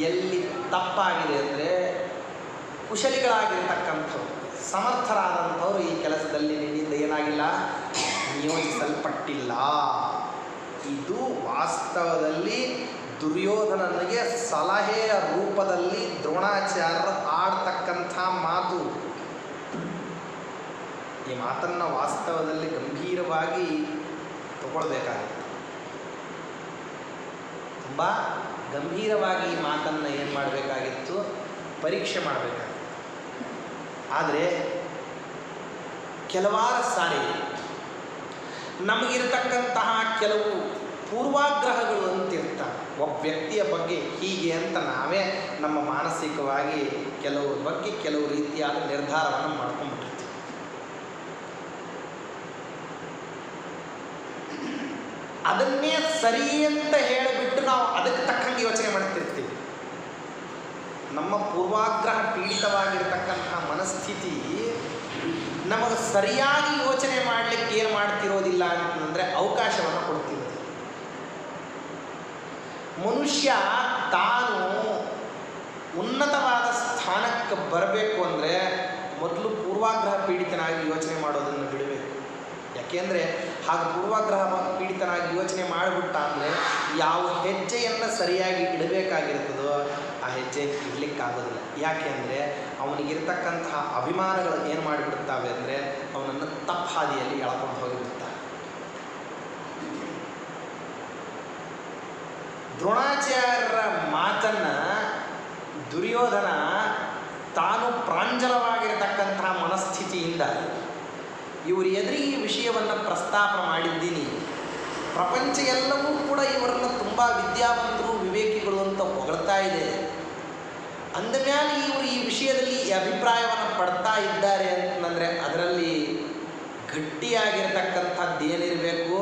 ಎಲ್ಲಿ ತಪ್ಪಾಗಿದೆ ಅಂದರೆ ಕುಶಲಿಗಳಾಗಿರ್ತಕ್ಕಂಥವ್ರು, ಸಮರ್ಥರಾದಂಥವ್ರು ಈ ಕೆಲಸದಲ್ಲಿ ನಿನ್ನಿಂದ ಏನಾಗಿಲ್ಲ, ನಿಯೋಜಿಸಲ್ಪಟ್ಟಿಲ್ಲ. ಇದು ವಾಸ್ತವದಲ್ಲಿ ದುರ್ಯೋಧನನಿಗೆ ಸಲಹೆಯ ರೂಪದಲ್ಲಿ ದ್ರೋಣಾಚಾರ್ಯರು ಆಡ್ತಕ್ಕಂಥ ಮಾತು. ಈ ಮಾತನ್ನು ವಾಸ್ತವದಲ್ಲಿ ಗಂಭೀರವಾಗಿ ತಗೊಳ್ಬೇಕಾಗಿತ್ತು. ತುಂಬ ಗಂಭೀರವಾಗಿ ಈ ಮಾತನ್ನು ಏನು ಮಾಡಬೇಕಾಗಿತ್ತು, ಪರೀಕ್ಷೆ ಮಾಡಬೇಕಾಗಿತ್ತು. ಆದರೆ ಕೆಲವಾರು ಸಾರಿ ನಮಗಿರತಕ್ಕಂತಹ ಕೆಲವು ಪೂರ್ವಾಗ್ರಹಗಳು ಅಂತಿರ್ತವೆ. ಒಬ್ಬ ವ್ಯಕ್ತಿಯ ಬಗ್ಗೆ ಹೀಗೆ ಅಂತ ನಾವೇ ನಮ್ಮ ಮಾನಸಿಕವಾಗಿ ಕೆಲವ್ರ ಬಗ್ಗೆ ಕೆಲವು ರೀತಿಯಾದ ನಿರ್ಧಾರವನ್ನು ಮಾಡ್ಕೊಂಡ್ಬಿಟ್ಟಿರ್ತೀವಿ. ಅದನ್ನೇ ಸರಿ ಅಂತ ಹೇಳಿಬಿಟ್ಟು ನಾವು ಅದಕ್ಕೆ ತಕ್ಕಂಗೆ ಯೋಚನೆ ಮಾಡ್ತಿರ್ತೀವಿ. ನಮ್ಮ ಪೂರ್ವಾಗ್ರಹ ಪೀಡಿತವಾಗಿರ್ತಕ್ಕಂತಹ ಮನಸ್ಥಿತಿ ನಮಗೆ ಸರಿಯಾಗಿ ಯೋಚನೆ ಮಾಡಲಿಕ್ಕೆ ಏನು ಮಾಡ್ತಿರೋದಿಲ್ಲ ಅಂತಂದರೆ ಅವಕಾಶವನ್ನು ಕೊಡ್ತಿರೋದು. ಮನುಷ್ಯ ತಾನು ಉನ್ನತವಾದ ಸ್ಥಾನಕ್ಕೆ ಬರಬೇಕು ಅಂದರೆ ಮೊದಲು ಪೂರ್ವಾಗ್ರಹ ಪೀಡಿತನಾಗಿ ಯೋಚನೆ ಮಾಡೋದನ್ನು ಬಿಡಬೇಕು. ಯಾಕೆಂದರೆ ಹಾಗೆ ಪೂರ್ವಾಗ್ರಹ ಪೀಡಿತನಾಗಿ ಯೋಚನೆ ಮಾಡಿಬಿಟ್ಟ ಅಂದರೆ ಯಾವ ಹೆಜ್ಜೆಯನ್ನು ಸರಿಯಾಗಿ ಇಡಬೇಕಾಗಿರ್ತದೋ ಆ ಹೆಜ್ಜೆ ಇಡಲಿಕ್ಕಾಗೋದಿಲ್ಲ. ಯಾಕೆ ಅಂದರೆ ಅವನಿಗಿರ್ತಕ್ಕಂತಹ ಅಭಿಮಾನಗಳು ಏನು ಮಾಡಿಬಿಡ್ತಾವೆ ಅಂದರೆ ಅವನನ್ನು ತಪ್ಪ ಹಾದಿಯಲ್ಲಿ ಎಳ್ಕೊಂಡು ಹೋಗಿಬಿಡ್ತಾರೆ. ದ್ರೋಣಾಚಾರ್ಯರ ಮಾತನ್ನು ದುರ್ಯೋಧನ ತಾನು ಪ್ರಾಂಜಲವಾಗಿರತಕ್ಕಂತಹ ಮನಸ್ಥಿತಿಯಿಂದ ಇವರು ಎದುರಿಗೆ ಈ ವಿಷಯವನ್ನು ಪ್ರಸ್ತಾಪ ಮಾಡಿದ್ದೀನಿ, ಪ್ರಪಂಚ ಎಲ್ಲವೂ ಕೂಡ ಇವರನ್ನು ತುಂಬ ವಿದ್ಯಾವಂತರು ವಿವೇಕಿಗಳು ಅಂತ ಹೊಗಳ್ತಾ ಇದೆ, ಅಂದಮೇಲೆ ಇವರು ಈ ವಿಷಯದಲ್ಲಿ ಈ ಅಭಿಪ್ರಾಯವನ್ನು ಪಡ್ತಾ ಇದ್ದಾರೆ ಅಂತಂದರೆ ಅದರಲ್ಲಿ ಗಟ್ಟಿಯಾಗಿರ್ತಕ್ಕಂಥದ್ದು ಏನಿರಬೇಕು,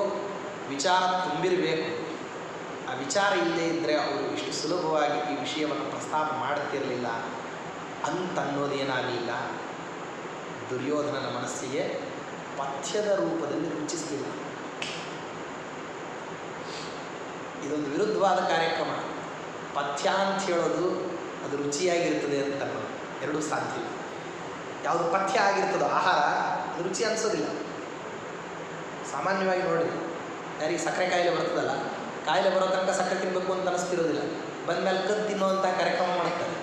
ವಿಚಾರ ತುಂಬಿರಬೇಕು. ಆ ವಿಚಾರ ಇಲ್ಲದೇ ಇದ್ದರೆ ಅವರು ಇಷ್ಟು ಸುಲಭವಾಗಿ ಈ ವಿಷಯವನ್ನು ಪ್ರಸ್ತಾಪ ಮಾಡುತ್ತಿರಲಿಲ್ಲ ಅಂತನ್ನೋದೇನಾಗಲಿಲ್ಲ. ದುರ್ಯೋಧನನ ಮನಸ್ಸಿಗೆ ಪಥ್ಯದ ರೂಪದಲ್ಲಿ ರುಚಿಸಲಿಲ್ಲ. ಇದೊಂದು ವಿರುದ್ಧವಾದ ಕಾರ್ಯಕ್ರಮ. ಪಥ್ಯ ಅಂತ ಹೇಳೋದು ಅದು ರುಚಿಯಾಗಿರ್ತದೆ ಅಂತ ಎರಡೂ ಸಾಧ್ಯ. ಯಾವುದು ಪಥ್ಯ ಆಗಿರ್ತದೋ ಆಹಾರ ಅದು ರುಚಿ ಅನಿಸೋದಿಲ್ಲ. ಸಾಮಾನ್ಯವಾಗಿ ನೋಡಿರಿ, ಯಾರಿಗೆ ಸಕ್ಕರೆ ಕಾಯಿಲೆ ಬರ್ತದಲ್ಲ, ಕಾಯಿಲೆ ಬರೋ ತನಕ ಸಕ್ಕರೆ ತಿನ್ನಬೇಕು ಅಂತ ಅನಿಸ್ತಿರೋದಿಲ್ಲ, ಬಂದಮೇಲೆ ಕದ್ದು ತಿನ್ನುವಂಥ ಕಾರ್ಯಕ್ರಮ ಮಾಡ್ತಾರೆ.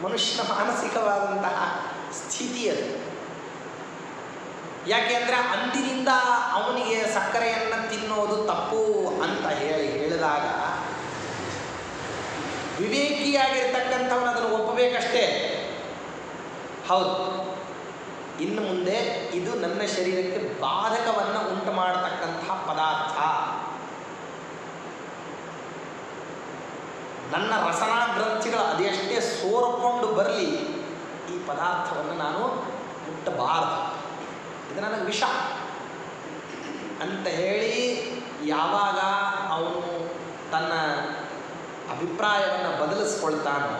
ಮನುಷ್ಯನ ಮಾನಸಿಕವಾದಂತಹ ಸ್ಥಿತಿ ಅದು. ಯಾಕೆಂದರೆ ಅಂದಿನಿಂದ ಅವನಿಗೆ ಸಕ್ಕರೆಯನ್ನು ತಿನ್ನೋದು ತಪ್ಪು ಅಂತ ಹೇಳಿದಾಗ ವಿವೇಕಿಯಾಗಿರ್ತಕ್ಕಂಥವನು ಅದನ್ನು ಒಪ್ಪಬೇಕಷ್ಟೇ. ಹೌದು, ಇನ್ನು ಮುಂದೆ ಇದು ನನ್ನ ಶರೀರಕ್ಕೆ ಬಾಧಕವನ್ನು ಉಂಟು ಮಾಡತಕ್ಕಂತಹ ಪದಾರ್ಥ, ನನ್ನ ರಸನಾ ಗ್ರಂಥಿಗಳು ಅದೆಷ್ಟೇ ಸೋರ್ಕೊಂಡು ಬರಲಿ, ಈ ಪದಾರ್ಥವನ್ನು ನಾನು ಮುಟ್ಟಬಾರದು, ಇದು ನನಗೆ ವಿಷ ಅಂತ ಹೇಳಿ ಯಾವಾಗ ಅವನು ತನ್ನ ಅಭಿಪ್ರಾಯವನ್ನು ಬದಲಿಸ್ಕೊಳ್ತಾನೋ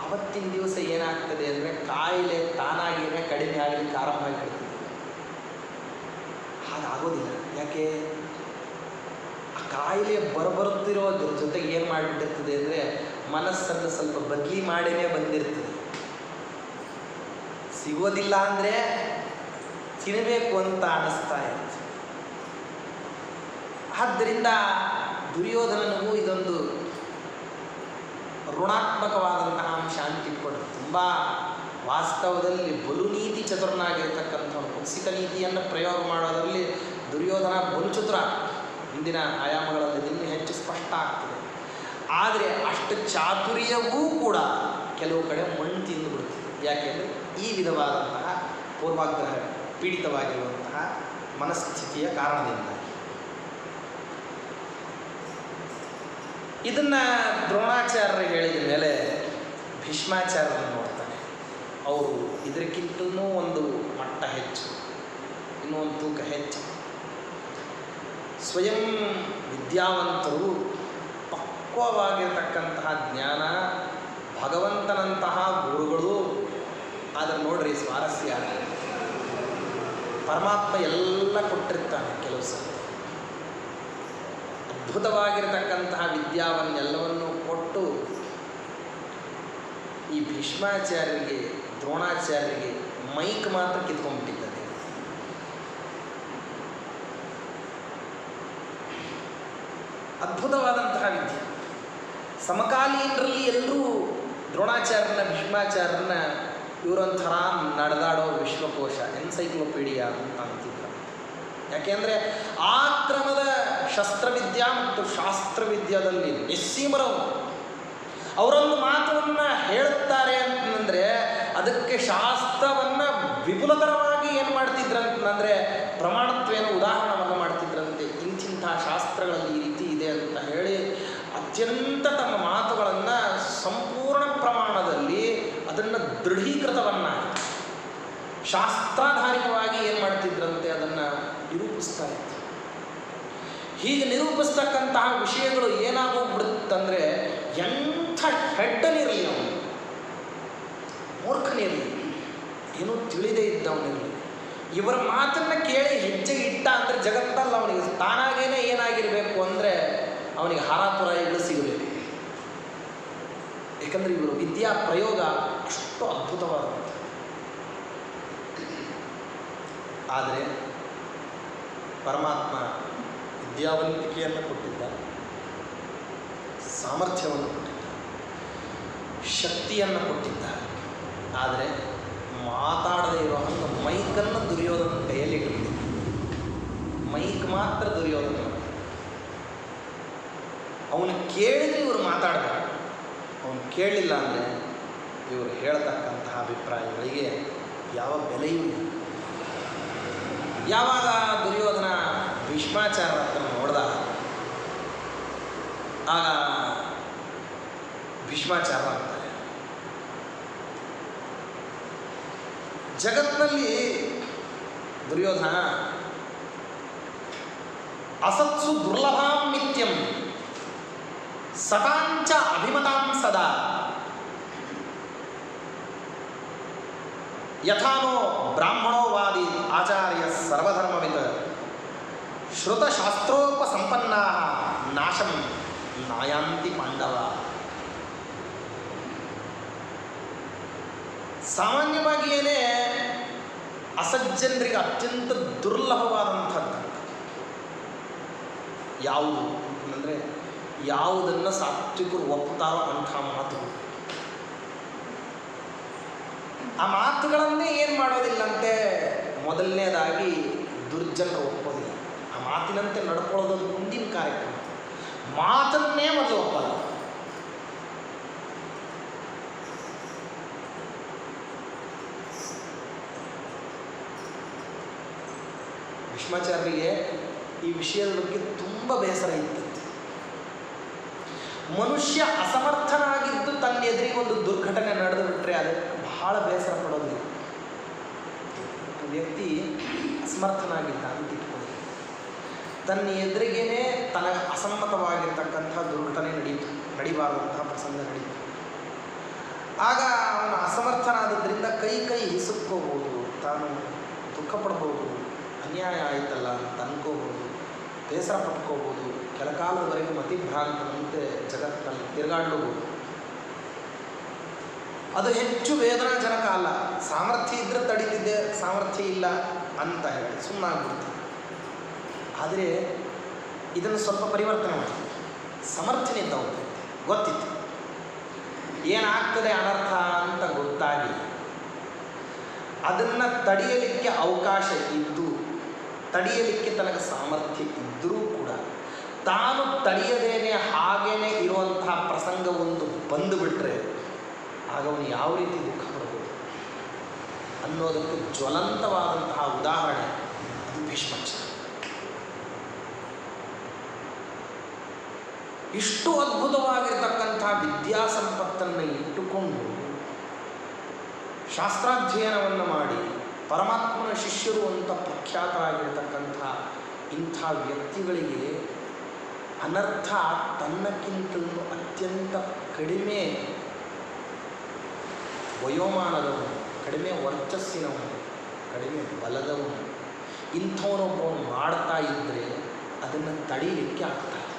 ಅವತ್ತಿನ ದಿವಸ ಏನಾಗ್ತದೆ ಅಂದರೆ ಕಾಯಿಲೆ ತಾನಾಗಿಯೇ ಕಡಿಮೆ ಆಗಲಿಕ್ಕೆ ಆರಂಭ ಆಗಿಬಿಡ್ತದೆ. ಹಾಗಾಗೋದಿಲ್ಲ. ಯಾಕೆ? ಆ ಕಾಯಿಲೆ ಬರುತ್ತಿರೋದ್ರ ಜೊತೆಗೆ ಏನು ಮಾಡಿಬಿಟ್ಟಿರ್ತದೆ ಅಂದರೆ ಮನಸ್ಸನ್ನು ಸ್ವಲ್ಪ ಬದಲಿ ಮಾಡಿನೇ ಬಂದಿರ್ತದೆ. ಸಿಗೋದಿಲ್ಲ ಅಂದರೆ ತಿನ್ನಬೇಕು ಅಂತ ಅನ್ನಿಸ್ತಾ ಇರುತ್ತೆ. ಆದ್ದರಿಂದ ದುರ್ಯೋಧನನಿಗೂ ಇದೊಂದು ಋಣಾತ್ಮಕವಾದಂತಹ ಅಂಶ ಅಂತ ಇಟ್ಕೊಂಡ್ರು. ತುಂಬ ವಾಸ್ತವದಲ್ಲಿ ಬಲು ನೀತಿ ಚತುರನಾಗಿರ್ತಕ್ಕಂಥವನು. ಕುತ್ಸಿತ ನೀತಿಯನ್ನು ಪ್ರಯೋಗ ಮಾಡೋದರಲ್ಲಿ ದುರ್ಯೋಧನ ಬಲು ಚತುರ. ಮುಂದಿನ ಆಯಾಮಗಳಲ್ಲಿ ಇನ್ನೂ ಹೆಚ್ಚು ಸ್ಪಷ್ಟ ಆಗ್ತದೆ. ಆದರೆ ಅಷ್ಟು ಚಾತುರ್ಯವೂ ಕೂಡ ಕೆಲವು ಕಡೆ ಮಣ್ಣು ತಿಂದುಬಿಡ್ತದೆ. ಯಾಕೆಂದರೆ ಈ ವಿಧವಾದಂತಹ ಪೂರ್ವಾಗ್ರಹ ಪೀಡಿತವಾಗಿರುವಂತಹ ಮನಸ್ಥಿತಿಯ ಕಾರಣದಿಂದ. ಇದನ್ನು ದ್ರೋಣಾಚಾರ್ಯರು ಹೇಳಿದ ಮೇಲೆ ಭೀಷ್ಮಾಚಾರ್ಯರನ್ನು ನೋಡ್ತಾನೆ. ಅವರು ಇದಕ್ಕಿಂತಲೂ ಒಂದು ಮಟ್ಟ ಹೆಚ್ಚು, ಇನ್ನೂ ಒಂದು ತೂಕ ಹೆಚ್ಚು. ಸ್ವಯಂ ವಿದ್ಯಾವಂತರು, ಪಕ್ವವಾಗಿರ್ತಕ್ಕಂತಹ ಜ್ಞಾನ, ಭಗವಂತನಂತಹ ಗುರುಗಳು. ಆದರೆ ನೋಡ್ರಿ ಸ್ವಾರಸ್ಯ, ಪರಮಾತ್ಮ ಎಲ್ಲ ಕೊಟ್ಟಿರ್ತಾನೆ. ಕೆಲವು ಸಲ ಅದ್ಭುತವಾಗಿರತಕ್ಕಂತಹ ವಿದ್ಯಾವನ್ನೆಲ್ಲವನ್ನೂ ಕೊಟ್ಟು ಈ ಭೀಷ್ಮಾಚಾರ್ಯರಿಗೆ, ದ್ರೋಣಾಚಾರ್ಯರಿಗೆ ಮೈಕ್ ಮಾತ್ರ ಕಿತ್ಕೊಂಡ್ಬಿಟ್ಟಿದ್ದಾರೆ. ಅದ್ಭುತವಾದಂತಹ ವಿದ್ಯೆ. ಸಮಕಾಲೀನರಲ್ಲಿ ಎಲ್ಲರೂ ದ್ರೋಣಾಚಾರ್ಯನ, ಭೀಷ್ಮಾಚಾರ್ಯನ ಇವರೊಂಥರ ನಡೆದಾಡೋ ವಿಶ್ವಕೋಶ, ಎನ್ಸೈಕ್ಲೋಪೀಡಿಯಾ ಅಂತ ಅಂತಿದ್ರು. ಯಾಕೆಂದರೆ ಆ ಕ್ರಮದ ಶಸ್ತ್ರವಿದ್ಯಾ ಮತ್ತು ಶಾಸ್ತ್ರವಿದ್ಯಾದಲ್ಲಿ ನಿಸ್ಸೀಮರವರು. ಅವರೊಂದು ಮಾತನ್ನು ಹೇಳುತ್ತಾರೆ ಅಂತಂದರೆ ಅದಕ್ಕೆ ಶಾಸ್ತ್ರವನ್ನು ವಿಪುಲತರವಾಗಿ ಏನು ಮಾಡ್ತಿದ್ರಂತಂದರೆ ಪ್ರಮಾಣತ್ವೇನ ಉದಾಹರಣವನ್ನು ಮಾಡ್ತಿದ್ರಂತೆ. ಇಂಥ ಶಾಸ್ತ್ರಗಳಲ್ಲಿ ಈ ರೀತಿ ಇದೆ ಅಂತ ಹೇಳಿ ಅತ್ಯಂತ ತಮ್ಮ ಮಾತುಗಳನ್ನು ಸಂಪೂರ್ಣ ಪ್ರಮಾಣದಲ್ಲಿ ಅದನ್ನು ದೃಢೀಕೃತವನ್ನಾಗಿ ಶಾಸ್ತ್ರಾಧಾರಿತವಾಗಿ ಏನು ಮಾಡ್ತಿದ್ರಂತೆ ಅದನ್ನು ನಿರೂಪಿಸ್ತಾ ಇತ್ತು. ಹೀಗೆ ನಿರೂಪಿಸ್ತಕ್ಕಂತಹ ವಿಷಯಗಳು ಏನಾಗೋಗ್ಬಿಡುತ್ತಂದರೆ ಎಂಥ ಹೆಡ್ಡನಿರಲಿ, ಅವನು ಮೂರ್ಖನಿರಲಿ, ಏನೂ ತಿಳಿದೇ ಇದ್ದವನಿರಲಿ, ಇವರ ಮಾತನ್ನು ಕೇಳಿ ಹೆಜ್ಜೆ ಇಟ್ಟ ಅಂದರೆ ಜಗತ್ತಲ್ಲ ಅವನಿಗೆ ತಾನಾಗೇನೆ ಏನಾಗಿರಬೇಕು ಅಂದರೆ ಅವನಿಗೆ ಹಾರಾತುರಾಯಿಗಳು ಸಿಗಬೇಕು. ಏಕೆಂದರೆ ಇವರು ವಿದ್ಯಾ ಪ್ರಯೋಗ ಅಷ್ಟು ಅದ್ಭುತವಾದಂಥ. ಆದರೆ ಪರಮಾತ್ಮ ವಿದ್ಯಾವಂತಿಕೆಯನ್ನು ಕೊಟ್ಟಿದ್ದ, ಸಾಮರ್ಥ್ಯವನ್ನು ಕೊಟ್ಟಿದ್ದ, ಶಕ್ತಿಯನ್ನು ಕೊಟ್ಟಿದ್ದ. ಆದರೆ ಮಾತಾಡದೇ ಇರೋ ಹಂಗೆ ಮೈಕನ್ನು ದುರ್ಯೋಧನ ಕೈಯಲ್ಲಿ ಇಟ್ಟಿದ್ದ. ಮೈಕ್ ಮಾತ್ರ ದುರ್ಯೋಧನ. ಅವನು ಕೇಳಿದರೆ ಇವರು ಮಾತಾಡಬೇಕು, ಅವನು ಕೇಳಲಿಲ್ಲ ಅಂದರೆ ಇವರು ಹೇಳ್ತಕ್ಕಂತಹ ಅಭಿಪ್ರಾಯಗಳಿಗೆ ಯಾವ ಬೆಲೆಯೂ ಇಲ್ಲ. ಯಾವಾಗ ದುರ್ಯೋಧನ ಭೀಷ್ಮಾಚಾರ್ಯರ ಹತ್ರ ನೋಡ್ದ, ಆಗ ಭೀಷ್ಮಾಚಾರ್ಯ ಅಂತಾರೆ, ಜಗತ್ನಲ್ಲಿ ದುರ್ಯೋಧನ ಅಸತ್ಸು ದುರ್ಲಭಾಂ ನಿತ್ಯಂ ಸತಾಂಚ ಅಭಿಮತಾಂ ಸದಾ ಯಥಾನೋ ಬ್ರಾಹ್ಮಣೋವಾದಿ ಆಚಾರ್ಯ ಸರ್ವಧರ್ಮವಿದ ಶ್ರುತಶಾಸ್ತ್ರೋಪಸಂಪನ್ನಾ ನಾಶಂ ನಾಯಾಂತಿ ಪಾಂಡವ. ಸಾಮಾನ್ಯವಾಗಿಯೇ ಅಸಜ್ಜನರಿಗೆ ಅತ್ಯಂತ ದುರ್ಲಭವಾದಂಥದ್ದು ಯಾವುದು ಅಂತಂದರೆ, ಯಾವುದನ್ನು ಸಾತ್ವಿಕರು ಒಪ್ಪುತ್ತಾರೋ ಅಂಥ ಮಾತುಗಳು. ಆ ಮಾತುಗಳನ್ನೇ ಏನು ಮಾಡೋದಿಲ್ಲಂತೆ, ಮೊದಲನೇದಾಗಿ ದುರ್ಜನರು ಒಪ್ಪೋದಿಲ್ಲ. ಆ ಮಾತಿನಂತೆ ನಡ್ಕೊಳ್ಳೋದು ಮುಂದಿನ ಕಾರ್ಯಕ್ರಮ. ಮಾತನ್ನೇ ಮೊದಲು ಒಪ್ಪಲ್ಲ. ಭೀಷ್ಮಾಚಾರ್ಯರಿಗೆ ಈ ವಿಷಯದ ಬಗ್ಗೆ ತುಂಬ ಬೇಸರ ಇತ್ತು. ಮನುಷ್ಯ ಅಸಮರ್ಥನಾಗಿದ್ದು ತನ್ನ ಎದುರಿಗೆ ಒಂದು ದುರ್ಘಟನೆ ನಡೆದು ಬಿಟ್ಟರೆ ಅದಕ್ಕೆ ಬಹಳ ಬೇಸರ ಪಡೋದಿಲ್ಲ. ವ್ಯಕ್ತಿ ಅಸಮರ್ಥನಾಗಿದ್ದ ಅಂತ ಇಟ್ಕೊಳ್ಳಿ, ತನ್ನ ಎದುರಿಗೇನೆ ತನಗೆ ಅಸಮ್ಮತವಾಗಿರ್ತಕ್ಕಂಥ ದುರ್ಘಟನೆ ನಡಿಬಾರದಂತಹ ಪ್ರಸಂಗ ನಡೀತು. ಆಗ ಅವನು ಅಸಮರ್ಥನಾದದ್ರಿಂದ ಕೈ ಹಿಸುಕ್ಕೋಬೋದು, ತಾನು ದುಃಖ ಪಡ್ಬೋದು, ಅನ್ಯಾಯ ಆಯಿತಲ್ಲ ಅಂತ ಅನ್ಕೋಬೋದು, ಬೇಸರ ಪಟ್ಕೋಬೋದು, ಕೆಲಕಾಲದವರೆಗೂ ಮತಿಭ್ರಾಂತನಂತೆ ಜಗತ್ತಿನಲ್ಲಿ ತಿರುಗಾಡಬಹುದು. ಅದು ಹೆಚ್ಚು ವೇದನಾಜನಕ ಅಲ್ಲ. ಸಾಮರ್ಥ್ಯ ಇದ್ದರೆ ತಡೀತಿದ್ದೆ, ಸಾಮರ್ಥ್ಯ ಇಲ್ಲ ಅಂತ ಹೇಳಿ ಸುಮ್ಮನಾಗ್ಬಿಡ್ತೀನಿ. ಆದರೆ ಇದನ್ನು ಸ್ವಲ್ಪ ಪರಿವರ್ತನೆ ಮಾಡಿ, ಸಮರ್ಥನೆಯಿಂದ ಹೋಗ್ತೈತೆ, ಗೊತ್ತಿತ್ತು ಏನಾಗ್ತದೆ ಅನರ್ಥ ಅಂತ ಗೊತ್ತಾಗಿ ಅದನ್ನು ತಡೆಯಲಿಕ್ಕೆ ಅವಕಾಶ ಇದ್ದು, ತಡೆಯಲಿಕ್ಕೆ ತನಗೆ ಸಾಮರ್ಥ್ಯ ಇದ್ದರೂ ಕೂಡ ತಾನು ತಡೆಯದೇನೆ ಹಾಗೇನೆ ಇರುವಂತಹ ಪ್ರಸಂಗ ಒಂದು ಬಂದುಬಿಟ್ರೆ ಆಗ ಅವನು ಯಾವ ರೀತಿ ದುಃಖ ಪಡ್ಬೋದು ಅನ್ನೋದಕ್ಕೆ ಜ್ವಲಂತವಾದಂತಹ ಉದಾಹರಣೆ ಅದು ಭೀಷ್ಮಾಚಾರ್ಯ. ಇಷ್ಟು ಅದ್ಭುತವಾಗಿರ್ತಕ್ಕಂಥ ವಿದ್ಯಾಸಂಪತ್ತನ್ನು ಇಟ್ಟುಕೊಂಡು ಶಾಸ್ತ್ರಾಧ್ಯಯನವನ್ನು ಮಾಡಿ ಪರಮಾತ್ಮನ ಶಿಷ್ಯರು ಅಂತ ಪ್ರಖ್ಯಾತರಾಗಿರ್ತಕ್ಕಂಥ ಇಂಥ ವ್ಯಕ್ತಿಗಳಿಗೆ ಅನರ್ಥ ತನ್ನಕ್ಕಿಂತಲೂ ಅತ್ಯಂತ ಕಡಿಮೆ ವಯೋಮಾನದವನು, ಕಡಿಮೆ ವರ್ಚಸ್ಸಿನವನು, ಕಡಿಮೆ ಬಲದವನು ಇಂಥವನೊಬ್ಬವನು ಮಾಡ್ತಾ ಇದ್ದರೆ ಅದನ್ನು ತಡೀಲಿಕ್ಕೆ ಆಗ್ತಾ ಇದೆ.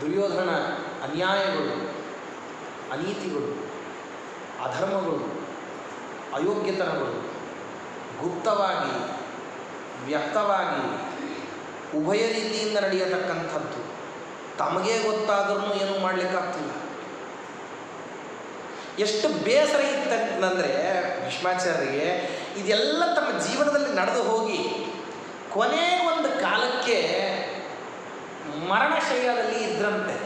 ದುರ್ಯೋಧನ ಅನ್ಯಾಯಗಳು, ಅನೀತಿಗಳು, ಅಧರ್ಮಗಳು, ಅಯೋಗ್ಯತನಗಳು ಗುಪ್ತವಾಗಿ ವ್ಯಕ್ತವಾಗಿ ಉಭಯ ರೀತಿಯಿಂದ ನಡೆಯತಕ್ಕಂಥದ್ದು ತಮಗೇ ಗೊತ್ತಾದ್ರೂ ಏನೂ ಮಾಡಲಿಕ್ಕಾಗ್ತಿಲ್ಲ. ಎಷ್ಟು ಬೇಸರ ಇತ್ತಂದರೆ ಭೀಷ್ಮಾಚಾರ್ಯರಿಗೆ ಇದೆಲ್ಲ ತಮ್ಮ ಜೀವನದಲ್ಲಿ ನಡೆದು ಹೋಗಿ ಕೊನೆ ಒಂದು ಕಾಲಕ್ಕೆ ಮರಣಶಯ್ಯದಲ್ಲಿ ಇದ್ರಂತೆ.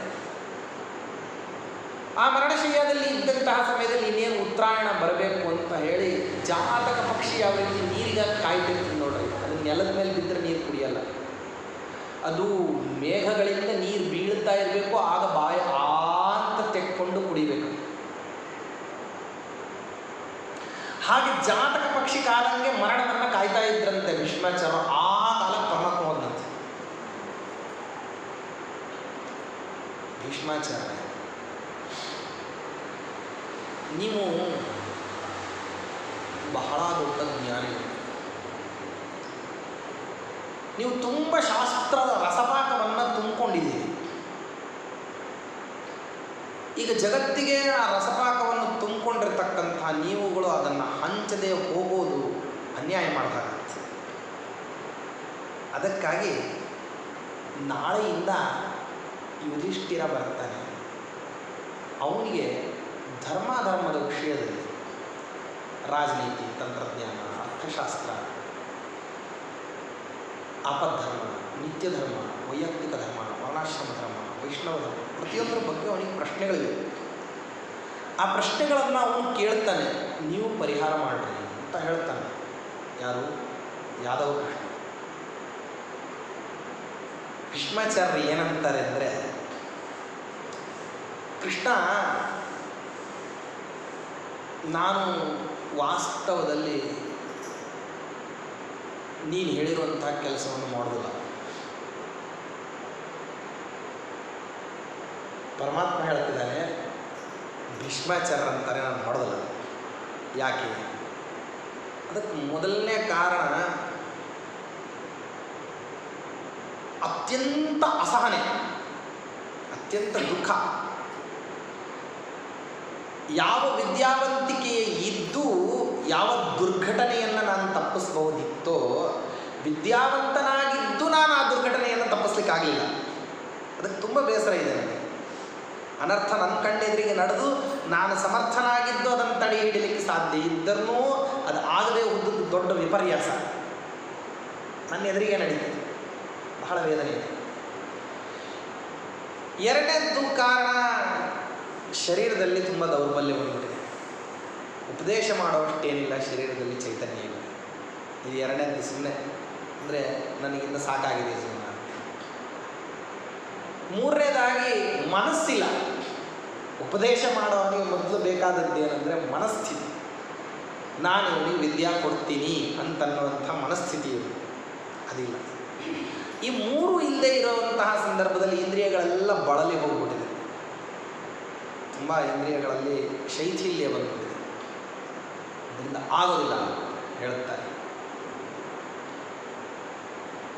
ಆ ಮರಣಶಯ್ಯದಲ್ಲಿ ಇದ್ದಂತಹ ಸಮಯದಲ್ಲಿ ಇನ್ನೇನು ಉತ್ತರಾಯಣ ಬರಬೇಕು ಅಂತ ಹೇಳಿ ಜಾತಕ ಪಕ್ಷಿ ಯಾವ ರೀತಿ ನೀರಿಗಾಗಿ ಕಾಯ್ತಿರ್ತೀವಿ ನೋಡ್ರಿ, ಅದು ನೆಲದ ಮೇಲೆ ಬಿದ್ದರೆ ನೀರು ಕುಡಿಯಲ್ಲ, ಅದು ಮೇಘಗಳಿಂದ ನೀರು ಬೀಳ್ತಾ ಇರಬೇಕು, ಆಗ ಬಾಯಿ ಅಂತ ತೆಕ್ಕೊಂಡು ಕುಡಿಬೇಕು. ಹಾಗೆ ಜಾತಕ ಪಕ್ಷಿ ಕಾಲಂಗೆ ಮರಣವನ್ನು ಕಾಯ್ತಾ ಇದ್ರಂತೆ ಭೀಷ್ಮಾಚಾರ್ಯ. ಆ ಕಾಲಕ್ಕೆ ಪರಮಾತ್ಮ ಹೋದಂತೆ. ಭೀಷ್ಮಾಚಾರ್ಯ, ನೀವು ಬಹಳ ದೊಡ್ಡ ಜ್ಞಾನಿಗಳು, ನೀವು ತುಂಬ ಶಾಸ್ತ್ರದ ರಸಪಾಕವನ್ನು ತುಂಬಿಕೊಂಡಿದ್ದೀರಿ. ಈಗ ಜಗತ್ತಿಗೆ ಆ ರಸಪಾಕವನ್ನು ತುಂಬಿಕೊಂಡಿರ್ತಕ್ಕಂಥ ನೀವುಗಳು ಅದನ್ನು ಹಂಚದೆ ಹೋಗೋದು ಅನ್ಯಾಯ ಮಾಡಿದಾಗತ್ತೆ. ಅದಕ್ಕಾಗಿ ನಾಳೆಯಿಂದ ಯುಧಿಷ್ಠಿರ ಬರ್ತಾನೆ. ಅವನಿಗೆ ಧರ್ಮದ ವಿಷಯದಲ್ಲಿ ರಾಜನೀತಿ, ತಂತ್ರಜ್ಞಾನ, ಅರ್ಥಶಾಸ್ತ್ರ, ಆಪದ್ಧರ್ಮ, ನಿತ್ಯ ಧರ್ಮ, ವೈಯಕ್ತಿಕ ಧರ್ಮ, ವರ್ಣಾಶ್ರಮ ಧರ್ಮ, ವೈಷ್ಣವ ಧರ್ಮ, ಪ್ರತಿಯೊಂದರ ಬಗ್ಗೆ ಅವನಿಗೆ ಪ್ರಶ್ನೆಗಳಿವೆ. ಆ ಪ್ರಶ್ನೆಗಳನ್ನು ಅವನು ಕೇಳ್ತಾನೆ, ನೀವು ಪರಿಹಾರ ಮಾಡ್ರಿ ಅಂತ ಹೇಳ್ತಾನೆ. ಯಾರು? ಯಾದವ ಕೃಷ್ಣ. ಭೀಷ್ಮಾಚಾರ್ಯರು ಏನಂತಾರೆ ಅಂದರೆ, ಕೃಷ್ಣ, ನಾನು ವಾಸ್ತವದಲ್ಲಿ ನೀನು ಹೇಳಿರುವಂತಹ ಕೆಲಸವನ್ನು ಮಾಡೋದಿಲ್ಲ. ಪರಮಾತ್ಮ ಹೇಳ್ತಿದ್ದಾನೆ, ಭೀಷ್ಮಾಚಾರ್ಯರು ಅಂತಾರೆ ನಾನು ಮಾಡೋದಿಲ್ಲ. ಯಾಕೆ? ಅದಕ್ಕೆ ಮೊದಲನೇ ಕಾರಣ ಅತ್ಯಂತ ಅಸಹನೆ, ಅತ್ಯಂತ ದುಃಖ. ಯಾವ ವಿದ್ಯಾವಂತಿಕೆ ಇದ್ದು ಯಾವ ದುರ್ಘಟನೆಯನ್ನು ನಾನು ತಪ್ಪಿಸ್ಬಹುದಿತ್ತೋ, ವಿದ್ಯಾವಂತನಾಗಿದ್ದು ನಾನು ಆ ದುರ್ಘಟನೆಯನ್ನು ತಪ್ಪಿಸ್ಲಿಕ್ಕಾಗಲಿಲ್ಲ. ಅದಕ್ಕೆ ತುಂಬ ಬೇಸರ ಇದೆ ನನಗೆ. ಅನರ್ಥ ನನ್ನ ಕಣ್ಣೆದುರಿಗೆ ನಡೆದು ನಾನು ಸಮರ್ಥನಾಗಿದ್ದು ಅದನ್ನು ತಡೆ ಹಿಡಿಯಲಿಕ್ಕೆ ಸಾಧ್ಯ ಇದ್ದರೂ ಅದು ಆಗದೆ ಹೋದದ್ದು ದೊಡ್ಡ ವಿಪರ್ಯಾಸ ನನ್ನ ಎದುರಿಗೆ ನಡೀತದೆ. ಬಹಳ ವೇದನೆ ಇದೆ. ಎರಡನೇದ್ದು ಕಾರಣ, ಶರೀರದಲ್ಲಿ ತುಂಬ ದೌರ್ಬಲ್ಯ ಬಂದ್ಬಿಟ್ಟಿದೆ. ಉಪದೇಶ ಮಾಡುವಷ್ಟೇನಿಲ್ಲ, ಶರೀರದಲ್ಲಿ ಚೈತನ್ಯ ಇಲ್ಲ. ಇದು ಎರಡನೇದ್ದು. ಸುಮ್ಮನೆ ಅಂದರೆ ನನಗಿಂತ ಸಾಕಾಗಿದೆ ಜೀವನ. ಮೂರನೇದಾಗಿ ಮನಸ್ಸಿಲ್ಲ. ಉಪದೇಶ ಮಾಡೋವನಿಗೆ ಮೊದಲು ಬೇಕಾದದ್ದು ಏನಂದರೆ ಮನಸ್ಥಿತಿ. ನಾನು ಇವನಿಗೆ ವಿದ್ಯಾ ಕೊಡ್ತೀನಿ ಅಂತನ್ನುವಂಥ ಮನಸ್ಥಿತಿ ಇದೆ, ಅದಿಲ್ಲ. ಈ ಮೂರು ಇಲ್ಲದೆ ಇರುವಂತಹ ಸಂದರ್ಭದಲ್ಲಿ ಇಂದ್ರಿಯಗಳೆಲ್ಲ ಬಳಲಿ ಹೋಗ್ಬಿಟ್ಟಿದೆ. ತುಂಬ ಇಂದ್ರಿಯಗಳಲ್ಲಿ ಶೈಥಿಲ್ಯ ಬಂದ್ಬಿಟ್ಟಿದೆ. ಅದರಿಂದ ಆಗೋದಿಲ್ಲ ಹೇಳುತ್ತಾರೆ.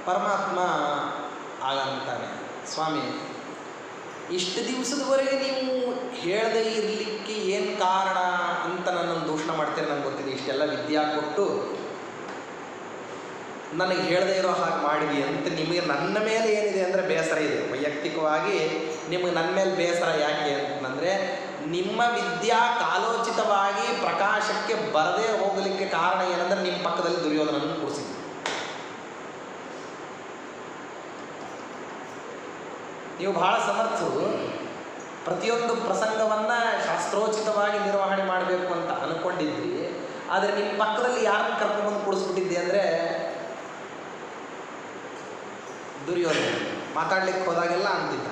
ಪರಮಾತ್ಮ ಆಗಂತಾನೆ, ಸ್ವಾಮಿ, ಇಷ್ಟು ದಿವಸದವರೆಗೆ ನೀವು ಹೇಳದೇ ಇರಲಿಕ್ಕೆ ಏನು ಕಾರಣ ಅಂತ ನನ್ನನ್ನು ದೂಷಣೆ ಮಾಡ್ತೀರಿ ನನಗೆ ಗೊತ್ತಿದೆ. ಇಷ್ಟೆಲ್ಲ ವಿದ್ಯಾ ಕೊಟ್ಟು ನನಗೆ ಹೇಳದೇ ಇರೋ ಹಾಗೆ ಮಾಡಿದ್ವಿ ಅಂತ ನಿಮಗೆ ನನ್ನ ಮೇಲೆ ಏನಿದೆ ಅಂದರೆ ಬೇಸರ ಇದೆ. ವೈಯಕ್ತಿಕವಾಗಿ ನಿಮಗೆ ನನ್ನ ಮೇಲೆ ಬೇಸರ ಯಾಕೆ ಅಂತಂದರೆ, ನಿಮ್ಮ ವಿದ್ಯಾ ಕಾಲೋಚಿತವಾಗಿ ಪ್ರಕಾಶಕ್ಕೆ ಬರದೇ ಹೋಗಲಿಕ್ಕೆ ಕಾರಣ ಏನಂದರೆ ನಿಮ್ಮ ಪಕ್ಕದಲ್ಲಿ ದುರ್ಯೋಧನನ್ನು ಕೂರಿಸಿದ್ರು. ನೀವು ಬಹಳ ಸಮರ್ಥರು, ಪ್ರತಿಯೊಂದು ಪ್ರಸಂಗವನ್ನು ಶಾಸ್ತ್ರೋಚಿತವಾಗಿ ನಿರ್ವಹಣೆ ಮಾಡಬೇಕು ಅಂತ ಅಂದ್ಕೊಂಡಿದ್ರಿ. ಆದರೆ ನಿಮ್ಮ ಪಕ್ಕದಲ್ಲಿ ಯಾರನ್ನು ಕರ್ಕೊಂಡ್ಬಂದು ಕೂಡಿಸ್ಬಿಟ್ಟಿದ್ದೆ ಅಂದರೆ ದುರ್ಯೋಧನ. ಮಾತಾಡ್ಲಿಕ್ಕೆ ಹೋದಾಗೆಲ್ಲ ಅಂತಿದ್ದ,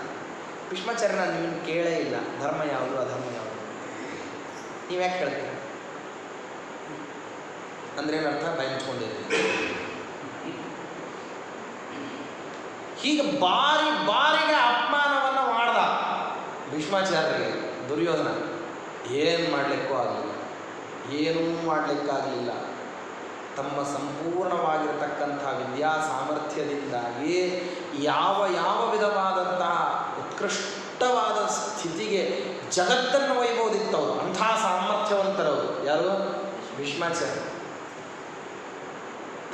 ಭೀಷ್ಮಾಚಾರ್ಯ ನಾನು ನಿಮ್ಮನ್ನು ಕೇಳೇ ಇಲ್ಲ, ಧರ್ಮ ಯಾವುದು ಅಧರ್ಮ ಯಾವುದು, ನೀವ್ಯಾಕೆ ಕೇಳ್ತೀರ ಅಂದ್ರೇನರ್ಥ? ಬಯಸ್ಕೊಂಡಿದ್ದೀರಿ. ಹೀಗೆ ಬಾರಿಗೆ ಅಪಮಾನವನ್ನು ಮಾಡ್ದ ಭೀಷ್ಮಾಚಾರ್ಯರಿಗೆ ದುರ್ಯೋಧನ. ಏನು ಮಾಡಲಿಕ್ಕೂ ಆಗಲಿಲ್ಲ, ಏನೂ ಮಾಡಲಿಕ್ಕಾಗಲಿಲ್ಲ. ತಮ್ಮ ಸಂಪೂರ್ಣವಾಗಿರತಕ್ಕಂಥ ವಿದ್ಯಾ ಸಾಮರ್ಥ್ಯದಿಂದಾಗಿ ಯಾವ ವಿಧವಾದಂತಹ ಉತ್ಕೃಷ್ಟವಾದ ಸ್ಥಿತಿಗೆ ಜಗತ್ತನ್ನು ಒಯ್ಬೋದಿತ್ತವರು. ಅಂಥ ಸಾಮರ್ಥ್ಯವಂತರವರು ಯಾರು? ಭೀಷ್ಮಾಚಾರ್ಯ.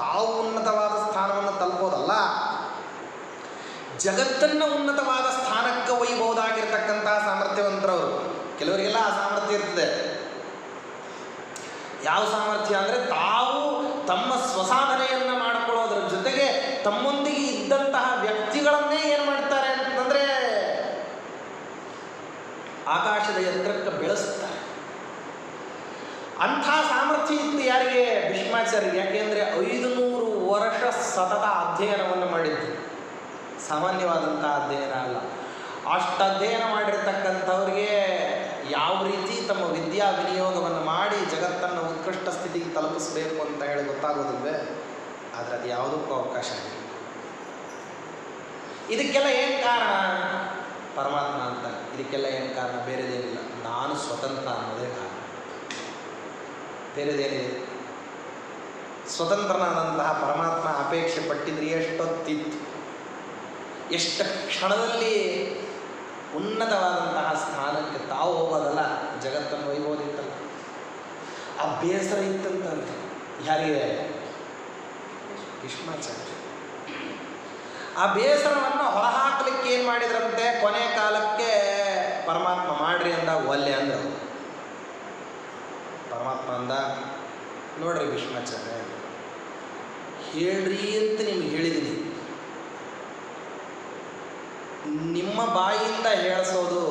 ತಾವು ಉನ್ನತವಾದ ಸ್ಥಾನವನ್ನು ತಲುಪೋದಲ್ಲ, ಜಗತ್ತನ್ನು ಉನ್ನತವಾದ ಸ್ಥಾನಕ್ಕೆ ಒಯ್ಯಬಹುದಾಗಿರ್ತಕ್ಕಂತಹ ಸಾಮರ್ಥ್ಯವಂತರವರು. ಕೆಲವರಿಗೆಲ್ಲ ಆ ಸಾಮರ್ಥ್ಯ ಇರ್ತದೆ. ಯಾವ ಸಾಮರ್ಥ್ಯ ಅಂದರೆ, ತಾವು ತಮ್ಮ ಸ್ವಸಾಧನೆಯನ್ನು ಮಾಡಿಕೊಳ್ಳೋದ್ರ ಜೊತೆಗೆ ತಮ್ಮೊಂದಿಗೆ ಇದ್ದಂತಹ ವ್ಯಕ್ತಿಗಳನ್ನೇ ಏನು ಮಾಡ್ತಾರೆ ಅಂತಂದರೆ ಆಕಾಶದ ಎತ್ತರಕ್ಕೆ ಬೆಳೆಸುತ್ತಾರೆ. ಅಂಥ ಸಾಮರ್ಥ್ಯ ಇತ್ತು ಯಾರಿಗೆ? ಭೀಷ್ಮಾಚಾರ್ಯರಿಗೆ. ಯಾಕೆಂದರೆ 500 ವರ್ಷ ಸತತ ಅಧ್ಯಯನವನ್ನು ಮಾಡಿದ್ರು. ಸಾಮಾನ್ಯವಾದಂಥ ಅಧ್ಯಯನ ಅಲ್ಲ. ಅಷ್ಟು ಅಧ್ಯಯನ ಮಾಡಿರ್ತಕ್ಕಂಥವ್ರಿಗೆ ಯಾವ ರೀತಿ ತಮ್ಮ ವಿದ್ಯಾ ವಿನಿಯೋಗವನ್ನು ಮಾಡಿ ಜಗತ್ತನ್ನು ಉತ್ಕೃಷ್ಟ ಸ್ಥಿತಿಗೆ ತಲುಪಿಸಬೇಕು ಅಂತ ಹೇಳಿ ಗೊತ್ತಾಗೋದಿಲ್ವೇ? ಆದರೆ ಅದು ಯಾವುದಕ್ಕೂ ಅವಕಾಶ ಇಲ್ಲ. ಇದಕ್ಕೆಲ್ಲ ಏನು ಕಾರಣ? ಪರಮಾತ್ಮ ಅಂತ. ಇದಕ್ಕೆಲ್ಲ ಏನು ಕಾರಣ? ಬೇರೆದೇನಿಲ್ಲ, ನಾನು ಸ್ವತಂತ್ರ ಅನ್ನೋದೇ ಕಾರಣ. ಬೇರೆದೇನಿದೆ? ಸ್ವತಂತ್ರನಾದಂತಹ ಪರಮಾತ್ಮ ಅಪೇಕ್ಷೆ ಪಟ್ಟಿದ್ರೆ ಎಷ್ಟೊತ್ತಿತ್ತು, ಎಷ್ಟು ಕ್ಷಣದಲ್ಲಿ ಉನ್ನತವಾದಂತಹ ಸ್ಥಾನಕ್ಕೆ ತಾವು ಹೋಗೋದಲ್ಲ, ಜಗತ್ತನ್ನು ಒಯ್ಬೋದಿತ್ತಲ್ಲ. ಆ ಬೇಸರ ಇತ್ತಂತ ಯಾರಿಗೆ? ಭೀಷ್ಮಾಚಾರ್ಯ. ಆ ಬೇಸರವನ್ನು ಹೊರಹಾಕಲಿಕ್ಕೆ ಏನು ಮಾಡಿದ್ರಂತೆ, ಕೊನೆ ಕಾಲಕ್ಕೆ ಪರಮಾತ್ಮ ಮಾಡ್ರಿ ಅಂದ, ಒಲ್ಲೆ ಅಂದರು. ಪರಮಾತ್ಮ ಅಂದ, ನೋಡ್ರಿ ಭೀಷ್ಮಾಚಾರ್ಯ, ಹೇಳ್ರಿ ಅಂತ ನಿಮ್ಗೆ ಹೇಳಿದ್ದೀನಿ, ನಿಮ್ಮ ಬಾಯಿಯಿಂದ ಹೇಳಿಸೋದು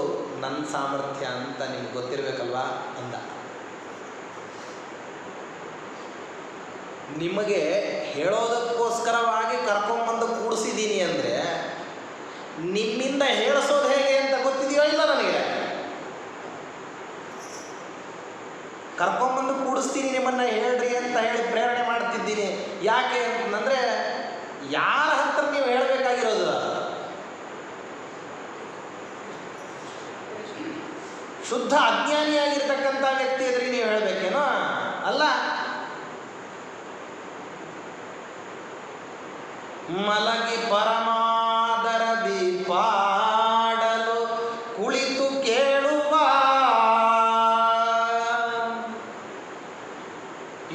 ನನ್ನ ಸಾಮರ್ಥ್ಯ ಅಂತ ನಿಮ್ಗೆ ಗೊತ್ತಿರಬೇಕಲ್ವಾ ಅಂದ. ನಿಮಗೆ ಹೇಳೋದಕ್ಕೋಸ್ಕರವಾಗಿ ಕರ್ಕೊಂಬಂದು ಕೂಡಿಸಿದ್ದೀನಿ ಅಂದರೆ ನಿಮ್ಮಿಂದ ಹೇಳಿಸೋದು ಹೇಗೆ ಅಂತ ಗೊತ್ತಿದೆಯೋ ಇಲ್ಲ ನನಗೆ. ಕರ್ಕೊಂಬಂದು ಕೂಡಿಸ್ತೀನಿ, ನಿಮ್ಮನ್ನು ಹೇಳ್ರಿ ಅಂತ ಹೇಳಿ ಪ್ರೇರಣೆ ಮಾಡ್ತಿದ್ದೀನಿ. ಯಾಕೆ ಅಂತಂದರೆ ಯಾರ ಹತ್ರ ನೀವು ಹೇಳಬೇಕಾಗಿರೋದು? ಶುದ್ಧ ಅಜ್ಞಾನಿಯಾಗಿರ್ತಕ್ಕಂಥ ವ್ಯಕ್ತಿ ಎದುರಿಗೆ ನೀವು ಹೇಳಬೇಕೇನೋ? ಅಲ್ಲ. ಮಲಗಿ ಪರಮಾದರದಿ ಪಾಡಲು ಕುಳಿತು ಕೇಳುವ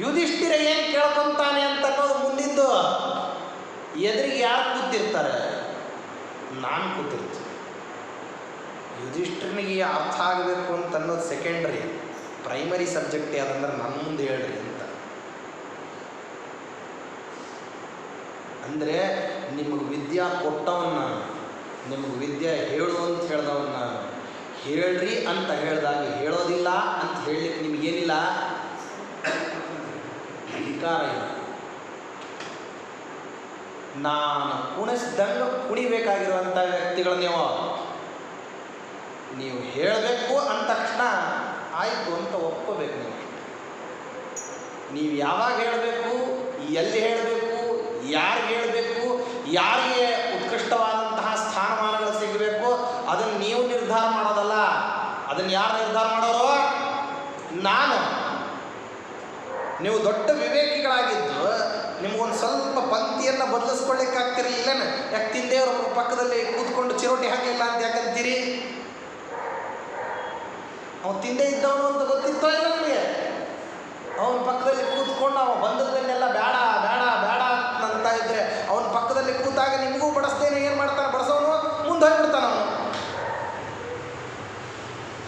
ಯುಧಿಷ್ಠಿರ ಏನು ಕೇಳ್ಕೊಂತಾನೆ ಅಂತ ಅನ್ನೋದು ಮುಂದಿದ್ದು. ಎದುರಿಗೆ ಯಾರು ಕೂತಿರ್ತಾರೆ? ನಾನು ಕೂತಿರ್ತೀನಿ. ಯುಧಿಷ್ಠಿರನಿಗೆ ಅರ್ಥ ಆಗಬೇಕು ಅಂತ ಅನ್ನೋದು ಸೆಕೆಂಡ್ರಿ, ಪ್ರೈಮರಿ ಸಬ್ಜೆಕ್ಟ್ ಯಾವ್ದಂದ್ರೆ ನನ್ನ ಮುಂದೆ ಹೇಳ್ರಿ ಅಂತ. ಅಂದರೆ ನಿಮಗೆ ವಿದ್ಯಾ ಕೊಟ್ಟವನ್ನ ನಾನು, ನಿಮಗೆ ವಿದ್ಯೆ ಹೇಳು ಅಂತ ಹೇಳ್ದವನ್ನ ನಾನು. ಹೇಳ್ರಿ ಅಂತ ಹೇಳಿದಾಗ ಹೇಳೋದಿಲ್ಲ ಅಂತ ಹೇಳಲಿಕ್ಕೆ ನಿಮಗೇನಿಲ್ಲ, ಅಧಿಕಾರ ಇಲ್ಲ. ನಾನು ಕುಣಿಸ್ದಂಗೆ ಕುಣಿಬೇಕಾಗಿರುವಂಥ ವ್ಯಕ್ತಿಗಳು ನೀವು ಹೇಳಬೇಕು ಅಂದ ತಕ್ಷಣ ಆಯಿತು ಅಂತ ಒಪ್ಕೋಬೇಕು. ನೀವು ಯಾವಾಗ ಹೇಳಬೇಕು, ಎಲ್ಲಿ ಹೇಳಬೇಕು, ಯಾರಿಗೆ ಹೇಳಬೇಕು, ಯಾರಿಗೆ ಉತ್ಕೃಷ್ಟವಾದಂತಹ ಸ್ಥಾನಮಾನಗಳು ಸಿಗಬೇಕು, ಅದನ್ನು ನೀವು ನಿರ್ಧಾರ ಮಾಡೋದಲ್ಲ. ಅದನ್ನು ಯಾರು ನಿರ್ಧಾರ ಮಾಡೋರು? ನಾನು. ನೀವು ದೊಡ್ಡ ವಿವೇಕಿಗಳಾಗಿದ್ದು ನಿಮಗೊಂದು ಸ್ವಲ್ಪ ಪಂಕ್ತಿಯನ್ನು ಬದಲಿಸ್ಕೊಳ್ಳಿಕ್ಕಾಗ್ತಿರಲಿಲ್ಲ. ಯಾಕೆ ತಿಂದೇವ್ರ ಪಕ್ಕದಲ್ಲಿ ಕೂತ್ಕೊಂಡು ಚಿರೋಟಿ ಹಾಕಲಿಲ್ಲ ಅಂತ ಯಾಕಂತೀರಿ? ಅವನು ತಿಂದೇ ಇದ್ದವನು ಅಂತ ಗೊತ್ತಿತ್ತೋ ಇಲ್ಲ ನಿಮಗೆ? ಅವನ ಪಕ್ಕದಲ್ಲಿ ಕೂತ್ಕೊಂಡು ಅವ ಬಂದದ್ದನ್ನೆಲ್ಲ ಬೇಡ ಬೇಡ ಬೇಡ ಅಂತ ಇದ್ರೆ ಅವನ ಪಕ್ಕದಲ್ಲಿ ಕೂತಾಗ ನಿಮಗೂ ಬಡಿಸ್ದೇನೆ ಏನು ಮಾಡ್ತಾನೆ? ಬಡಿಸೋನು ಮುಂದೆ ಹೋಗ್ಬಿಡ್ತಾನೆ ಅವನು.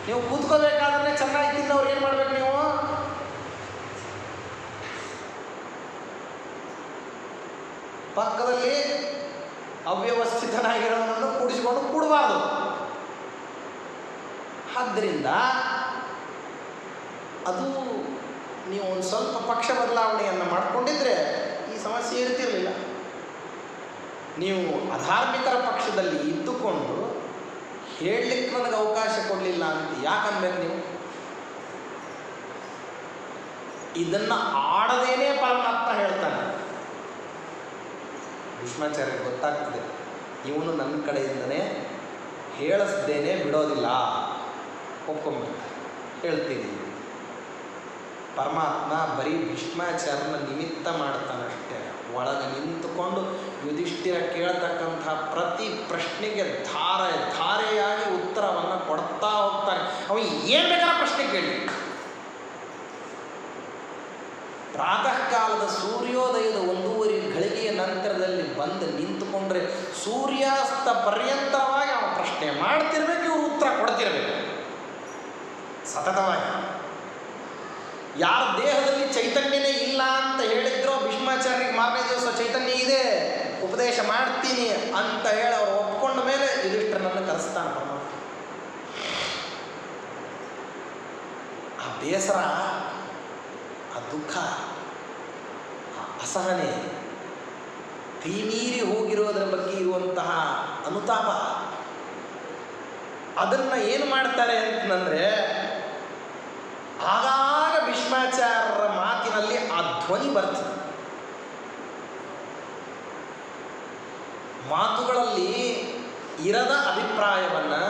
ನೀವು ಕೂತ್ಕೋಬೇಕಾದ್ರೆ ಚೆನ್ನಾಗಿ ತಿಂದವ್ರು ಏನು ಮಾಡ್ಬೇಕು? ನೀವು ಪಕ್ಕದಲ್ಲಿ ಅವ್ಯವಸ್ಥಿತನಾಗಿರೋನನ್ನು ಕೂಡಿಸಿಕೊಂಡು ಕೂಡಬಾರ್ದು. ಆದ್ದರಿಂದ ಅದು ನೀವು ಒಂದು ಸ್ವಲ್ಪ ಪಕ್ಷ ಬದಲಾವಣೆಯನ್ನು ಮಾಡಿಕೊಂಡಿದ್ರೆ ಈ ಸಮಸ್ಯೆ ಇರ್ತಿರಲಿಲ್ಲ. ನೀವು ಅಧಾರ್ಮಿಕರ ಪಕ್ಷದಲ್ಲಿ ಇದ್ದುಕೊಂಡು ಹೇಳಲಿಕ್ಕೆ ನನಗೆ ಅವಕಾಶ ಕೊಡಲಿಲ್ಲ ಅಂತ ಯಾಕನ್ಬೇಕು? ನೀವು ಇದನ್ನು ಆಡದೇನೆ ಪರಮಾತ್ಮ ಹೇಳ್ತಾನೆ. ಭೀಷ್ಮಾಚಾರ್ಯರಿಗೆ ಗೊತ್ತಾಗ್ತದೆ, ಇವನು ನನ್ನ ಕಡೆಯಿಂದನೇ ಹೇಳಿಸ್ದೇನೆ ಬಿಡೋದಿಲ್ಲ, ಒಪ್ಕೊಂಡ್ಬಿಡ್ತಾರೆ. ಹೇಳ್ತೀನಿ, ಪರಮಾತ್ಮ ಬರೀ ಭೀಷ್ಮಾಚಾರ್ಯನ ನಿಮಿತ್ತ ಮಾಡ್ತಾನಷ್ಟೇ. ಒಳಗೆ ನಿಂತುಕೊಂಡು ಯುಧಿಷ್ಠಿರ ಕೇಳ್ತಕ್ಕಂಥ ಪ್ರತಿ ಪ್ರಶ್ನೆಗೆ ಧಾರೆಯಾಗಿ ಉತ್ತರವನ್ನು ಕೊಡ್ತಾ ಹೋಗ್ತಾನೆ. ಅವನು ಏನು ಬೇಕಾದ ಪ್ರಶ್ನೆ ಕೇಳಿ. ಪ್ರಾತಃ ಕಾಲದ ಸೂರ್ಯೋದಯದ 1:30 ಘಳಿಗೆಯ ನಂತರದಲ್ಲಿ ಬಂದು ನಿಂತುಕೊಂಡ್ರೆ ಸೂರ್ಯಾಸ್ತ ಪರ್ಯಂತವಾಗಿ ಅವನು ಪ್ರಶ್ನೆ ಮಾಡ್ತಿರ್ಬೇಕು, ಇವರು ಉತ್ತರ ಕೊಡ್ತಿರ್ಬೇಕು ಸತತವಾಗಿ. ಯಾರ ದೇಹದಲ್ಲಿ ಚೈತನ್ಯನೇ ಇಲ್ಲ ಅಂತ ಹೇಳಿದ್ರೋ ಭೀಷ್ಮಾಚಾರ್ಯರಿಗೆ ಮಾರನೇ ದಿವಸ ಚೈತನ್ಯ ಇದೆ, ಉಪದೇಶ ಮಾಡ್ತೀನಿ ಅಂತ ಹೇಳಿ ಅವರು ಒಪ್ಕೊಂಡ ಮೇಲೆ ಯುಧಿಷ್ಠಿರನನ್ನು ಕರೆಸ್ತಾನೆ ಪರಮಾತ್ಮ. ಆ ಬೇಸರ, ಆ ದುಃಖ, ಆ ಅಸಹನೆ, ಕೈಮೀರಿ ಹೋಗಿರೋದರ ಬಗ್ಗೆ ಇರುವಂತಹ ಅನುತಾಪ, ಅದನ್ನು ಏನು ಮಾಡ್ತಾರೆ ಅಂತಂದರೆ ಆಗಾಗ ಭೀಷ್ಮಾಚಾರ್ಯರ ಮಾತಿನಲ್ಲಿ ಆ ಧ್ವನಿ ಬರ್ತದೆ. ಮಾತುಗಳಲ್ಲಿ ಇರದ ಅಭಿಪ್ರಾಯವನ್ನು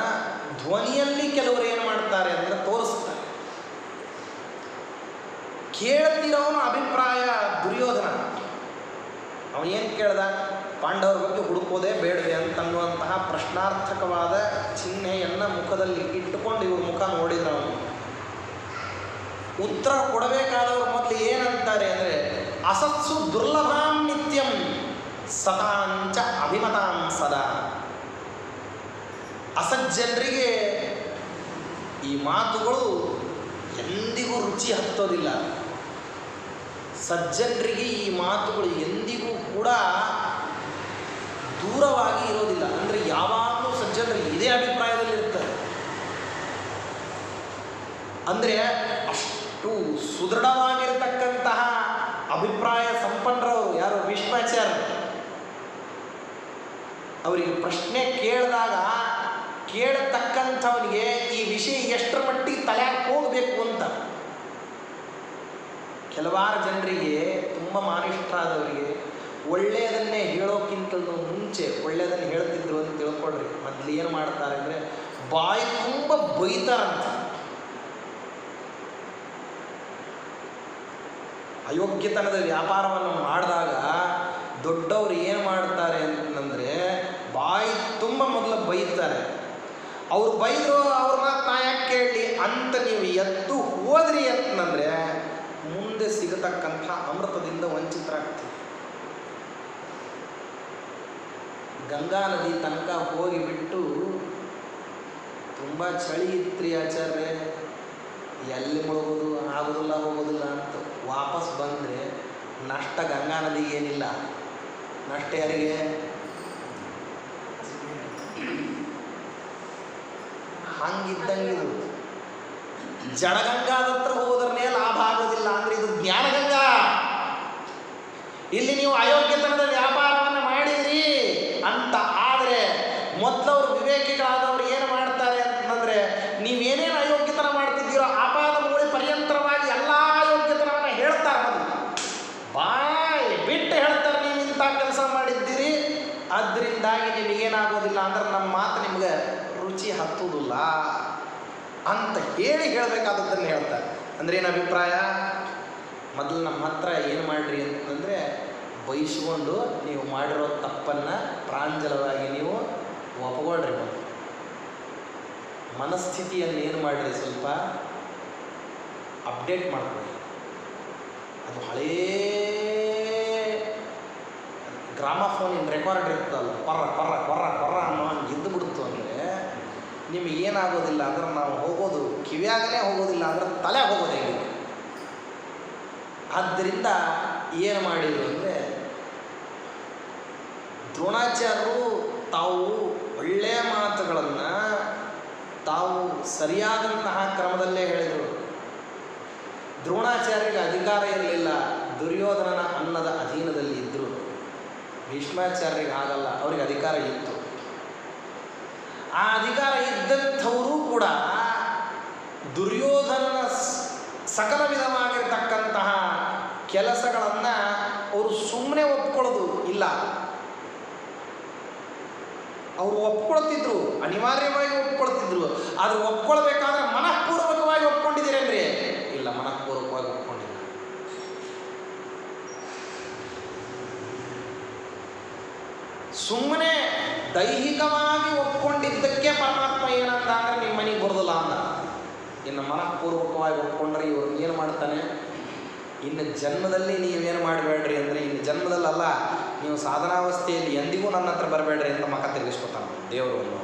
ಧ್ವನಿಯಲ್ಲಿ ಕೆಲವರು ಏನು ಮಾಡ್ತಾರೆ ಅಂದರೆ ತೋರಿಸ್ತಾರೆ. ಕೇಳ್ತಿರೋನು ಅಭಿಪ್ರಾಯ ದುರ್ಯೋಧನ. ಅವನೇನು ಕೇಳ್ದ? ಪಾಂಡವರ ಬಗ್ಗೆ ಹುಡುಕೋದೇ ಬೇಡವೆ ಅಂತನ್ನುವಂತಹ ಪ್ರಶ್ನಾರ್ಥಕವಾದ ಚಿಹ್ನೆಯನ್ನು ಮುಖದಲ್ಲಿ ಇಟ್ಟುಕೊಂಡು ಇವ್ರ ಮುಖ ನೋಡಿದ್ರು. ಅವನು ಉತ್ತರ ಕೊಡಬೇಕಾದವರು ಮೊದಲು ಏನಂತಾರೆ ಅಂದರೆ ಅಸತ್ಸು ದುರ್ಲಭಾಂ ನಿತ್ಯಂ ಸತಾಂಚ ಅಭಿಮತಾಂ ಸದಾ. ಅಸಜ್ಜನರಿಗೆ ಈ ಮಾತುಗಳು ಎಂದಿಗೂ ರುಚಿ ಹತ್ತೋದಿಲ್ಲ. ಸಜ್ಜನರಿಗೆ ಈ ಮಾತುಗಳು ಎಂದಿಗೂ ಕೂಡ ದೂರವಾಗಿ ಇರೋದಿಲ್ಲ. ಅಂದರೆ ಯಾವಾಗಲೂ ಸಜ್ಜನರಿಗೆ ಇದೇ ಅಭಿಪ್ರಾಯದಲ್ಲಿರ್ತಾರೆ. ಅಂದರೆ ಅಷ್ಟು ಸುದೃಢವಾಗಿರತಕ್ಕಂತಹ ಅಭಿಪ್ರಾಯ ಸಂಪನ್ನರವರು ಯಾರು? ಭೀಷ್ಮಾಚಾರ್ಯ. ಅವರಿಗೆ ಪ್ರಶ್ನೆ ಕೇಳಿದಾಗ ಕೇಳತಕ್ಕಂಥವನಿಗೆ ಈ ವಿಷಯ ಎಷ್ಟರ ಮಟ್ಟಿಗೆ ತಲೆಯಾಗಿ ಹೋಗಬೇಕು ಅಂತ. ಕೆಲವಾರು ಜನರಿಗೆ, ತುಂಬ ಮಾನಿಷ್ಠರಾದವರಿಗೆ ಒಳ್ಳೆಯದನ್ನೇ ಹೇಳೋಕ್ಕಿಂತಲೂ ಮುಂಚೆ ಒಳ್ಳೆಯದನ್ನು ಹೇಳ್ತಿದ್ರು ಅಂತ ತಿಳ್ಕೊಳ್ರಿ. ಮೊದಲು ಏನು ಮಾಡ್ತಾರೆ ಅಂದರೆ ಬಾಯಿ ತುಂಬ ಬೈತಾರಂತ. ಅಯೋಗ್ಯತನದ ವ್ಯಾಪಾರವನ್ನು ಮಾಡಿದಾಗ ದೊಡ್ಡವರು ಏನು ಮಾಡ್ತಾರೆ ಅಂತಂದರೆ ಬಾಯಿ ತುಂಬ ಮೊದಲು ಬೈತಾರೆ. ಅವ್ರು ಬೈದರು, ಅವ್ರ ಮಾತು ನಾ ಯಾಕೆ ಕೇಳಲಿ ಅಂತ ನೀವು ಎದ್ದು ಹೋದ್ರಿ ಅಂತಂದರೆ ಮುಂದೆ ಸಿಗತಕ್ಕಂಥ ಅಮೃತದಿಂದ ವಂಚಿತರಾಗ್ತೀವಿ. ಗಂಗಾ ನದಿ ತನಕ ಹೋಗಿಬಿಟ್ಟು ತುಂಬ ಚಳಿ ಇತ್ರಿ ಆಚಾರ್ಯ, ಎಲ್ಲಿ ಮುಳುಗೋದು ಆಗೋದಿಲ್ಲ ಹೋಗೋದಿಲ್ಲ ಅಂತ ವಾಪಸ್ ಬಂದರೆ ನಷ್ಟ ಗಂಗಾ ನದಿಗೆ ಏನಿಲ್ಲ, ನಷ್ಟ ಯಾರಿಗೆ? ಹಂಗಿದ್ದಂಗಿದು ಜಡಗಂಗಾದ ಹತ್ರ ಹೋದ್ರೇ ಲಾಭ ಆಗೋದಿಲ್ಲ. ಅಂದರೆ ಇದು ಜ್ಞಾನಗಂಗಾ. ಇಲ್ಲಿ ನೀವು ಅಯೋಗ್ಯತನದ ವ್ಯಾಪಾರವನ್ನು ಮಾಡಿದ್ರಿ ಅಂತ ಆದರೆ ಮೊದಲವರು ವಿವೇಕಿಗಳಾದವರು ಏನು ಮಾಡ್ತಾರೆ ಅಂತಂದರೆ ನೀವೇನೇನು ಅಯೋಗ್ಯತನ ಮಾಡ್ತಿದ್ದೀರೋ ಆಪಾದ ಮೂಳೆ ಪರ್ಯಂತರವಾಗಿ ಎಲ್ಲ ಅಯೋಗ್ಯತನವನ್ನು ಹೇಳ್ತಾರೆ. ಬಾಯ್ ಬಿಟ್ಟು ಹೇಳ್ತಾರೆ, ನೀವು ಇಂಥ ಕೆಲಸ ಮಾಡಿದ್ದೀರಿ, ಅದರಿಂದಾಗಿ ನಿಮಗೇನಾಗೋದಿಲ್ಲ ಅಂದ್ರೆ ನಮ್ಮ ಮಾತು ನಿಮಗೆ ರುಚಿ ಹತ್ತುವುದಿಲ್ಲ ಅಂತ ಹೇಳಬೇಕಾದದ್ದನ್ನು ಹೇಳ್ತಾರೆ. ಅಂದ್ರೆ ಏನು ಅಭಿಪ್ರಾಯ? ಮೊದಲು ನಮ್ಮ ಹತ್ರ ಏನು ಮಾಡಿರಿ ಅಂತಂದರೆ ಬಯಸ್ಕೊಂಡು ನೀವು ಮಾಡಿರೋ ತಪ್ಪನ್ನು ಪ್ರಾಂಜಲವಾಗಿ ನೀವು ಒಪ್ಕೊಳ್ರಿ. ಮನಸ್ಥಿತಿಯನ್ನು ಏನು ಮಾಡಿರಿ, ಸ್ವಲ್ಪ ಅಪ್ಡೇಟ್ ಮಾಡ್ಕೊಳ್ಳಿ. ಅದು ಹಳೇ ಗ್ರಾಮಫೋನಿನ ರೆಕಾರ್ಡ್ ಇರ್ತದಲ್ಲ, ಕೊರ್ರ ಕೊರ್ರ ಕೊರ್ರ ಕೊರ್ರ ಅನ್ನೋ ಹಂಗೆ ಇದ್ದು ಬಿಡ್ತು ಅಂದರೆ ನಿಮಗೆ ಏನಾಗೋದಿಲ್ಲ ಅಂದ್ರೆ ನಾವು ಹೋಗೋದು ಕಿವಿಯಾಗಲೇ ಹೋಗೋದಿಲ್ಲ ಅಂದ್ರೆ ತಲೆ ಹೋಗೋದು ಹೇಗೆ. ಆದ್ದರಿಂದ ಏನು ಮಾಡಿದ್ರು ಅಂದರೆ ದ್ರೋಣಾಚಾರ್ಯರು ತಾವು ಒಳ್ಳೆಯ ಮಾತುಗಳನ್ನು ತಾವು ಸರಿಯಾದಂತಹ ಕ್ರಮದಲ್ಲೇ ಹೇಳಿದರು. ದ್ರೋಣಾಚಾರ್ಯರಿಗೆ ಅಧಿಕಾರ ಇರಲಿಲ್ಲ, ದುರ್ಯೋಧನನ ಅನ್ನದ ಅಧೀನದಲ್ಲಿ ಇದ್ದರು. ಭೀಷ್ಮಾಚಾರ್ಯರಿಗೆ ಆಗಲ್ಲ, ಅವರಿಗೆ ಅಧಿಕಾರ ಇತ್ತು. ಆ ಅಧಿಕಾರ ಇದ್ದಂಥವರು ಕೂಡ ದುರ್ಯೋಧನನ ಸಕಲ ವಿಧವಾಗಿರ್ತಕ್ಕಂತಹ ಕೆಲಸಗಳನ್ನು ಅವರು ಸುಮ್ಮನೆ ಒಪ್ಕೊಳ್ಳೋದು ಇಲ್ಲ. ಅವರು ಒಪ್ಕೊಳ್ತಿದ್ರು, ಅನಿವಾರ್ಯವಾಗಿ ಒಪ್ಕೊಳ್ತಿದ್ರು. ಆದರೆ ಒಪ್ಕೊಳ್ಬೇಕಾದ್ರೆ ಮನಃಪೂರ್ವಕವಾಗಿ ಒಪ್ಕೊಂಡಿದ್ದೀರೇನ್ರಿ? ಇಲ್ಲ, ಮನಃಪೂರ್ವಕವಾಗಿ ಒಪ್ಕೊಂಡಿಲ್ಲ. ಸುಮ್ಮನೆ ದೈಹಿಕವಾಗಿ ಒಪ್ಕೊಂಡಿದ್ದಕ್ಕೆ ಪರಮಾತ್ಮ ಏನಂತ ಅಂದರೆ ನಿಮ್ಮ ಮನೆಗೆ ಬರೋದಿಲ್ಲ ಅಂದ. ಇನ್ನು ಮನಃಪೂರ್ವಕವಾಗಿ ಒಪ್ಕೊಂಡ್ರೆ ಇವರು ಏನು ಮಾಡ್ತಾನೆ, ಇನ್ನು ಜನ್ಮದಲ್ಲಿ ನೀವೇನು ಮಾಡಬೇಡ್ರಿ ಅಂದರೆ ಇನ್ನು ಜನ್ಮದಲ್ಲಲ್ಲ, ನೀವು ಸಾಧನಾವಸ್ಥೆಯಲ್ಲಿ ಎಂದಿಗೂ ನನ್ನ ಹತ್ರ ಬರಬೇಡ್ರಿ ಅಂತ ಮಕ ತಿರುಗಿಸ್ಕೊತಾನೆ ದೇವರು.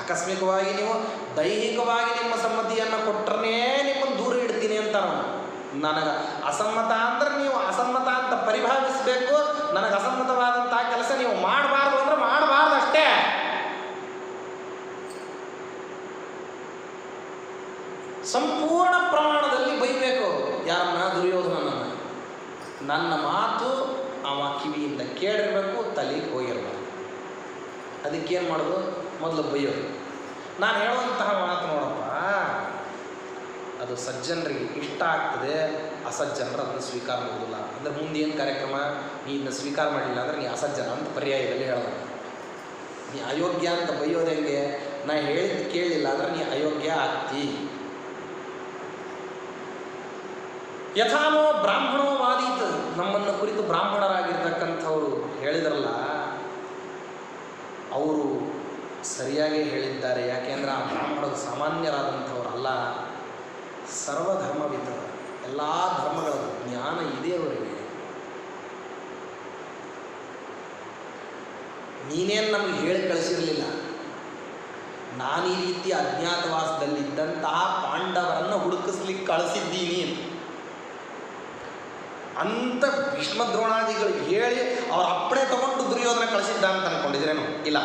ಆಕಸ್ಮಿಕವಾಗಿ ನೀವು ದೈಹಿಕವಾಗಿ ನಿಮ್ಮ ಸಮ್ಮತಿಯನ್ನು ಕೊಟ್ಟರೆ ನಿಮ್ಮನ್ನು ದೂರ ಇಡ್ತೀನಿ ಅಂತ ನನಗೆ ಅಸಮ್ಮತ ಅಂದ್ರೆ ನೀವು ಅಸಮ್ಮತ ಅಂತ ಪರಿಭಾವಿಸಬೇಕು. ನನಗೆ ಅಸಮ್ಮತವಾದಂಥ ಕೆಲಸ ನೀವು ಮಾಡಬಾರ್ದು ಅಂದ್ರೆ ಮಾಡಬಾರ್ದು ಅಷ್ಟೇ. ಸಂಪೂರ್ಣ ಪ್ರಮಾಣದಲ್ಲಿ ಬೈಬೇಕು ಯಾರನ್ನ? ದುರ್ಯೋಧನನನ್ನು. ನನ್ನ ಮಾತು ಅವ ಕಿವಿಯಿಂದ ಕೇಳಿರ್ಬೇಕು, ತಲೆಗೆ ಹೋಗಿರ್ಬೇಕು. ಅದಕ್ಕೇನು ಮಾಡೋದು? ಮೊದಲು ಬೈಯೋದು. ನಾನು ಹೇಳುವಂತಹ ಮಾತು ನೋಡಪ್ಪ, ಅದು ಸಜ್ಜನರಿಗೆ ಇಷ್ಟ ಆಗ್ತದೆ, ಅಸಜ್ಜನರು ಅದನ್ನು ಸ್ವೀಕಾರ ಮಾಡೋದಿಲ್ಲ. ಅಂದರೆ ಮುಂದೆ ಏನು ಕಾರ್ಯಕ್ರಮ, ನೀ ಇದನ್ನು ಸ್ವೀಕಾರ ಮಾಡಲಿಲ್ಲ ಅಂದರೆ ನೀ ಅಸಜ್ಜನ ಅಂತ ಪರ್ಯಾಯದಲ್ಲಿ ಹೇಳೋದು. ನೀ ಅಯೋಗ್ಯ ಅಂತ ಬೈಯೋದು ಹೆಂಗೆ? ನಾ ಹೇಳಿದ್ದು ಕೇಳಲಿಲ್ಲ ಅಂದರೆ ನೀ ಅಯೋಗ್ಯ ಆಗ್ತಿ. ಯಥಾನೋ ಬ್ರಾಹ್ಮಣೋ ವಾದೀತ್, ನಮ್ಮನ್ನು ಕುರಿತು ಬ್ರಾಹ್ಮಣರಾಗಿರ್ತಕ್ಕಂಥವ್ರು ಹೇಳಿದ್ರಲ್ಲ, ಅವರು ಸರಿಯಾಗೇ ಹೇಳಿದ್ದಾರೆ. ಯಾಕೆಂದರೆ ಆ ಬ್ರಾಹ್ಮಣರು ಸಾಮಾನ್ಯರಾದಂಥವ್ರಲ್ಲ, ಸರ್ವಧರ್ಮವಿದ್ದ ಎಲ್ಲ ಧರ್ಮಗಳ ಜ್ಞಾನ ಇದೆ ಅವರಿಗೆ. ನೀನೇನು ನಮಗೆ ಹೇಳಿ ಕಳಿಸಿರಲಿಲ್ಲ. ನಾನು ಈ ರೀತಿ ಅಜ್ಞಾತವಾಸದಲ್ಲಿದ್ದಂತಹ ಪಾಂಡವರನ್ನು ಹುಡುಕಿಸ್ಲಿಕ್ಕೆ ಕಳಿಸಿದ್ದೀನಿ ಅಂತ ಭೀಷ್ಮ ದ್ರೋಣಾದಿಗಳು ಹೇಳಿ ಅವ್ರ ಅಪ್ಪಣೆ ತಗೊಂಡು ದುರ್ಯೋಧನ ಕಳಿಸಿದ್ದ ಅಂತ ಅಂದ್ಕೊಂಡಿದ್ರೇನು? ಇಲ್ಲ.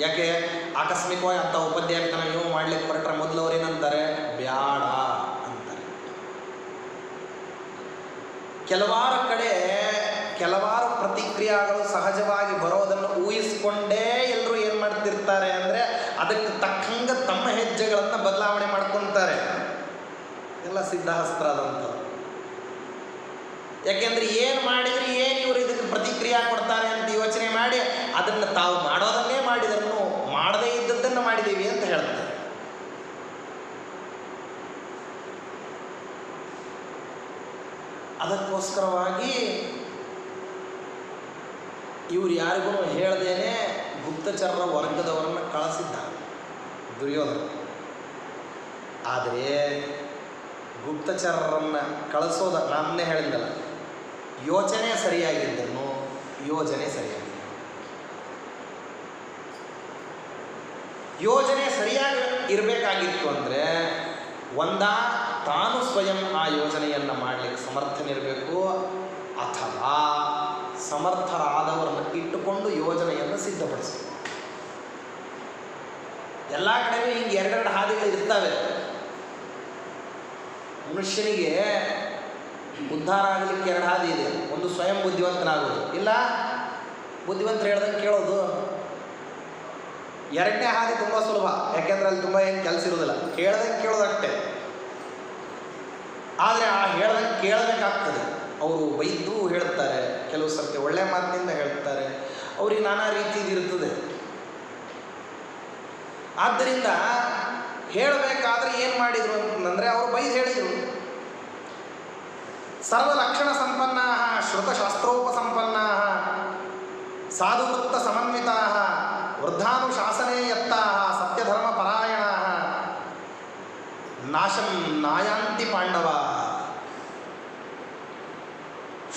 ಯಾಕೆ ಆಕಸ್ಮಿಕವಾಗಿ ಅಂಥ ಉಪಾಧ್ಯಾಯತನ ನೀವು ಮಾಡ್ಲಿಕ್ಕೆ ಹೊರಟ್ರೆ ಮೊದಲು ಅವ್ರು ಏನಂತಾರೆ? ಬ್ಯಾಡ ಅಂತಾರೆ. ಕೆಲವಾರು ಕಡೆ ಕೆಲವಾರು ಪ್ರತಿಕ್ರಿಯೆಗಳು ಸಹಜವಾಗಿ ಬರೋದನ್ನು ಊಹಿಸ್ಕೊಂಡೇ ಎಲ್ಲರೂ ಏನು ಮಾಡ್ತಿರ್ತಾರೆ ಅಂದರೆ ಅದಕ್ಕೆ ತಕ್ಕಂಗೆ ತಮ್ಮ ಹೆಜ್ಜೆಗಳನ್ನು ಬದಲಾವಣೆ ಮಾಡ್ಕೊತಾರೆ. ಎಲ್ಲ ಸಿದ್ಧಹಸ್ತ್ರ ಅದಂತ. ಯಾಕೆಂದ್ರೆ ಏನು ಮಾಡಿದ್ರೆ ಏನು ಇವರು ಇದಕ್ಕೆ ಪ್ರತಿಕ್ರಿಯೆ ಕೊಡ್ತಾರೆ ಅಂತ ಯೋಚನೆ ಮಾಡಿ ಅದನ್ನು ತಾವು ಮಾಡೋದನ್ನೇ ಮಾಡಿದನ್ನು ಮಾಡದೇ ಇದ್ದದ್ದನ್ನು ಮಾಡಿದ್ದೀವಿ ಅಂತ ಹೇಳ್ತಾರೆ. ಅದಕ್ಕೋಸ್ಕರವಾಗಿ ಇವರು ಯಾರಿಗೂ ಹೇಳ್ದೇನೆ ಗುಪ್ತಚರರ ವರ್ಗದವರನ್ನು ಕಳಿಸಿದ್ದಾರೆ ದುರ್ಯೋಧನ. ಆದರೆ ಗುಪ್ತಚರರನ್ನು ಕಳಿಸೋದ ನಾನೇ ಹೇಳಿದ್ದಲ್ಲ, ಯೋಚನೆ ಸರಿಯಾಗಿದ್ದನ್ನು ಯೋಜನೆ ಸರಿಯಾಗಿದೆ. ಯೋಜನೆ ಸರಿಯಾಗಿ ಇರಬೇಕಾಗಿತ್ತು ಅಂದರೆ ತಾನು ಸ್ವಯಂ ಆ ಯೋಜನೆಯನ್ನು ಮಾಡಲಿಕ್ಕೆ ಸಮರ್ಥನಿರಬೇಕು, ಅಥವಾ ಸಮರ್ಥರಾದವರನ್ನು ಇಟ್ಟುಕೊಂಡು ಯೋಜನೆಯನ್ನು ಸಿದ್ಧಪಡಿಸಬೇಕು. ಎಲ್ಲ ಕಡೆಯೂ ಹಿಂಗೆ ಎರಡೆರಡು ಹಾದಿಗಳು ಇರ್ತವೆ. ಮನುಷ್ಯನಿಗೆ ಉದ್ಧಾರ ಆಗಲಿಕ್ಕೆ ಎರಡು ಹಾದಿ ಇದೆ. ಒಂದು ಸ್ವಯಂ ಬುದ್ಧಿವಂತನಾಗೋದು, ಇಲ್ಲ ಬುದ್ಧಿವಂತರು ಹೇಳ್ದಂಗೆ ಕೇಳೋದು. ಎರಡನೇ ಹಾದಿ ತುಂಬ ಸುಲಭ, ಯಾಕೆಂದ್ರೆ ಅಲ್ಲಿ ತುಂಬ ಏನು ಕೆಲಸ ಇರೋದಿಲ್ಲ, ಹೇಳ್ದಂಗೆ ಕೇಳೋದಷ್ಟೇ. ಆದರೆ ಆ ಹೇಳ್ದಂಗೆ ಕೇಳಬೇಕಾಗ್ತದೆ. ಅವರು ಬೈದು ಹೇಳ್ತಾರೆ, ಕೆಲವು ಸರ್ತಿ ಒಳ್ಳೆ ಮಾತಿನಿಂದ ಹೇಳ್ತಾರೆ, ಅವ್ರಿಗೆ ನಾನಾ ರೀತಿದು ಇರ್ತದೆ. ಆದ್ದರಿಂದ ಹೇಳಬೇಕಾದ್ರೆ ಏನು ಮಾಡಿದರು ಅಂತಂದರೆ ಅವರು ಬೈದು ಹೇಳಿದರು. ಸರ್ವಲಕ್ಷಣ ಸಂಪನ್ನಾ ಶ್ರುತಶಾಸ್ತ್ರೋಪಸಂಪನ್ನಾ ಸಾಧುವೃತ್ತ ಸಮನ್ವಿತಾ ವೃದ್ಧಾನುಶಾಸನೆ ಯತ್ತಾ ಸತ್ಯಧರ್ಮ ಪರಾಯಣ ನಾಶಂ ನಾಯಾಂತಿ ಪಾಂಡವ.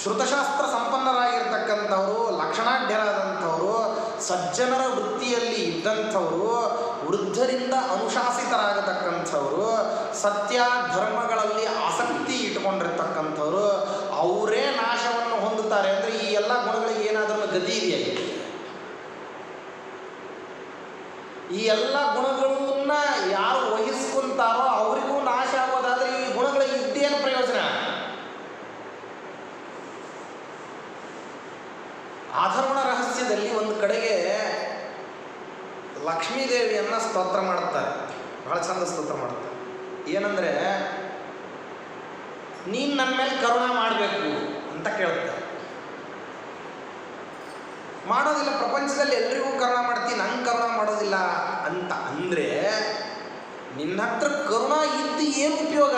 ಶ್ರುತಶಾಸ್ತ್ರ ಸಂಪನ್ನರಾಗಿರ್ತಕ್ಕಂಥವರು, ಲಕ್ಷಣಾಢ್ಯರಾದಂಥವರು, ಸಜ್ಜನರ ವೃತ್ತಿಯಲ್ಲಿ ಇದ್ದಂಥವರು, ವೃದ್ಧರಿಂದ ಅನುಶಾಸಿತರಾಗತಕ್ಕಂಥವರು, ಸತ್ಯ ಧರ್ಮಗಳಲ್ಲಿ ಆಸಕ್ತಿ ಇಟ್ಟುಕೊಂಡಿರ್ತಕ್ಕಂಥವ್ರು, ಅವರೇ ನಾಶವನ್ನು ಹೊಂದುತ್ತಾರೆ. ಅಂದರೆ ಈ ಎಲ್ಲ ಗುಣಗಳಿಗೆ ಏನಾದರೂ ಗತಿ ಇದೆಯಾ? ಈ ಎಲ್ಲ ಗುಣಗಳನ್ನ ಯಾರು ವಹಿಸ್ಕೊಂತಾರೋ ಅವರಿಗೂ ನಾಶ ಆಗೋದಾದರೆ ಈ ಗುಣಗಳ ಇದ್ದೇನು ಪ್ರಯೋಜನ? ಆಧರ್ವಣ ರಹಸ್ಯದಲ್ಲಿ ಒಂದು ಕಡೆಗೆ ಲಕ್ಷ್ಮೀದೇವಿಯನ್ನು ಸ್ತೋತ್ರ ಮಾಡುತ್ತಾರೆ, ಬಹಳ ಚಂದ ಸ್ತೋತ್ರ ಮಾಡ್ತಾರೆ. ಏನಂದರೆ, ನೀನು ನನ್ನ ಮೇಲೆ ಕರುಣೆ ಮಾಡಬೇಕು ಅಂತ ಕೇಳ್ತಾರೆ. ಮಾಡೋದಿಲ್ಲ, ಪ್ರಪಂಚದಲ್ಲಿ ಎಲ್ರಿಗೂ ಕರುಣೆ ಮಾಡ್ತೀನಿ, ನಂಗೆ ಕರುಣೆ ಮಾಡೋದಿಲ್ಲ ಅಂತ ಅಂದರೆ ನಿನ್ನ ಹತ್ರ ಕರುಣಾ ಇದ್ದು ಏನು ಉಪಯೋಗ?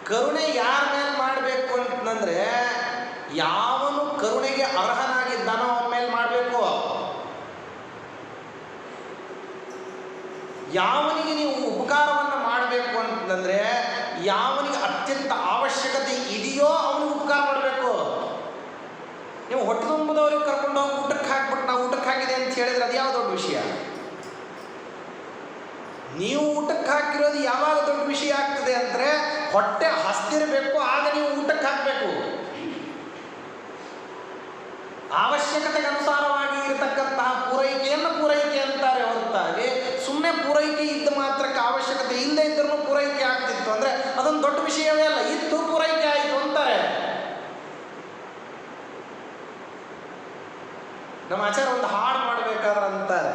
ಕರುಣೆ ಯಾರ ಮೇಲೆ ಮಾಡಬೇಕು ಅಂತಂದರೆ ಯಾವನು ಕರುಣೆಗೆ ಅರ್ಹನಾಗಿದ್ದಾನೋ ಅವನ ಮೇಲೆ ಮಾಡಬೇಕು. ಯಾವನಿಗೆ ನೀವು ಉಪಕಾರವನ್ನು ಮಾಡಬೇಕು ಅಂತಂದರೆ ಯಾವನಿಗೆ ಅತ್ಯಂತ ಅವಶ್ಯಕತೆ ಇದೆಯೋ ಅವನಿಗೆ ಉಪಕಾರ ಮಾಡಬೇಕು. ನೀವು ಹೊಟ್ಟೆ ತುಂಬದವ್ರಿಗೆ ಕರ್ಕೊಂಡು ಹೋಗಿ ಊಟಕ್ಕೆ ಹಾಕ್ಬಿಟ್ಟು ನಾವು ಊಟಕ್ಕೆ ಹಾಕಿದೆ ಅಂತ ಹೇಳಿದ್ರೆ ಅದು ಯಾವ ದೊಡ್ಡ ವಿಷಯ? ನೀವು ಊಟಕ್ಕೆ ಹಾಕಿರೋದು ಯಾವಾಗ ದೊಡ್ಡ ವಿಷಯ ಆಗ್ತದೆ ಅಂದರೆ ಹೊಟ್ಟೆ ಹಸ್ತಿರಬೇಕು, ಆಗ ನೀವು ಊಟಕ್ಕೆ ಹಾಕಬೇಕು. ಅವಶ್ಯಕತೆಗೆ ಅನುಸಾರವಾಗಿ ಇರತಕ್ಕಂತಹ ಪೂರೈಕೆಯನ್ನು ಪೂರೈಕೆ ಅಂತಾರೆ ಹೊರತಾಗಿ ಸುಮ್ಮನೆ ಪೂರೈಕೆ ಇದ್ದ ಮಾತ್ರಕ್ಕೆ ಅವಶ್ಯಕತೆ ಇಲ್ಲದೆ ಇದ್ರೂ ಪೂರೈಕೆ ಆಗ್ತಿತ್ತು ಅಂದರೆ ಅದೊಂದು ದೊಡ್ಡ ವಿಷಯವೇ ಅಲ್ಲ. ಇದ್ದು ಪೂರೈಕೆ ಆಯಿತು ಅಂತಾರೆ. ನಮ್ಮ ಆಚಾರ ಒಂದು ಹಾಡು ಮಾಡಬೇಕಾದ್ರೆ ಅಂತಾರೆ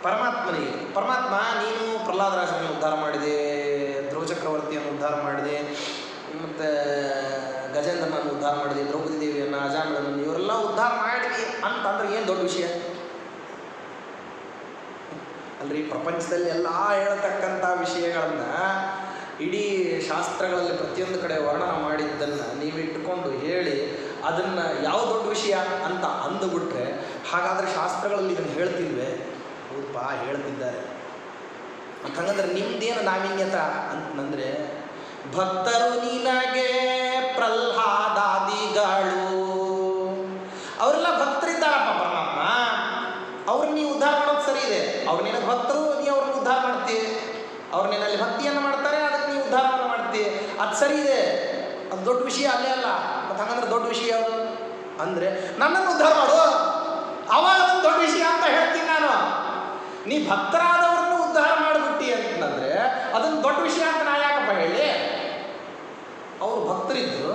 ಪರಮಾತ್ಮನಿಗೆ, ಪರಮಾತ್ಮ ನೀನು ಪ್ರಹ್ಲಾದರಾಜನನ್ನು ಉದ್ಧಾರ ಮಾಡಿದೆ, ಧ್ರುವ ಚಕ್ರವರ್ತಿಯನ್ನು ಉದ್ಧಾರ ಮಾಡಿದೆ, ಮತ್ತು ಗಜೇಂದ್ರನನ್ನು ಉದ್ಧಾರ ಮಾಡಿದೆ, ದ್ರೌಪದಿ ದೇವಿಯನ್ನು, ಅಜಾಮಿಳನನ್ನು, ಇವರೆಲ್ಲ ಉದ್ಧಾರ ಮಾಡಿದ್ವಿ ಅಂತಂದ್ರೆ ಏನು ದೊಡ್ಡ ವಿಷಯ ಅಲ್ರಿ? ಪ್ರಪಂಚದಲ್ಲಿ ಎಲ್ಲ ಹೇಳ್ತಕ್ಕಂಥ ವಿಷಯಗಳನ್ನು ಇಡೀ ಶಾಸ್ತ್ರಗಳಲ್ಲಿ ಪ್ರತಿಯೊಂದು ಕಡೆ ವರ್ಣನ ಮಾಡಿದ್ದನ್ನು ನೀವಿಟ್ಟುಕೊಂಡು ಹೇಳಿ ಅದನ್ನು ಯಾವ ದೊಡ್ಡ ವಿಷಯ ಅಂತ ಅಂದುಬಿಟ್ರೆ, ಹಾಗಾದರೆ ಶಾಸ್ತ್ರಗಳಲ್ಲಿ ಇದನ್ನು ಹೇಳ್ತಿಲ್ವೇ? ಹೌದಪ್ಪ, ಹೇಳ್ತಿದ್ದಾರೆ. ಅಂತ ಹಂಗಂದ್ರೆ ನಿಮ್ದೇನು ನಾವೀನ್ಯತ ಅಂತಂದರೆ ಭಕ್ತರು ನಿನಗೆ ಪ್ರಹ್ಲಾದಾದಿಗಳು. ಅವರೆಲ್ಲ ಭಕ್ತರಿದ್ದಾರಪ್ಪ ಪರಮಾತ್ಮ, ಅವ್ರನ್ನ ನೀವು ಉದ್ಧಾರ ಮಾಡೋದು ಸರಿ ಇದೆ. ಅವ್ರು ನಿನಗೆ ಭಕ್ತರು, ನೀವು ಅವ್ರನ್ನ ಉದ್ಧಾರ ಮಾಡ್ತೀವಿ. ಅವ್ರು ನಿನ್ನಲ್ಲಿ ಭಕ್ತಿಯನ್ನು ಮಾಡ್ತಾರೆ, ಅದಕ್ಕೆ ನೀವು ಉದ್ಧಾರವನ್ನು ಮಾಡ್ತೀವಿ, ಅದು ಸರಿ ಇದೆ. ಅದು ದೊಡ್ಡ ವಿಷಯ ಅಲ್ಲೇ ಅಲ್ಲ. ಮತ್ತು ಹಾಗಂದ್ರೆ ದೊಡ್ಡ ವಿಷಯ ಯಾವುದು ಅಂದರೆ ನನ್ನನ್ನು ಉದ್ಧಾರ ಮಾಡು, ಅವಾಗ ಅದೊಂದು ದೊಡ್ಡ ವಿಷಯ ಅಂತ ಹೇಳ್ತೀನಿ ನಾನು. ನೀ ಭಕ್ತರಾದವ್ರನ್ನು ಉದ್ಧಾರ ಮಾಡಿಬಿಟ್ಟಿ ಅಂತಂದರೆ ಅದೊಂದು ದೊಡ್ಡ ವಿಷಯ ಅಂತ ನಾ ಯಾಕಪ್ಪ ಹೇಳಿ? ಅವರು ಭಕ್ತರಿದ್ದರು,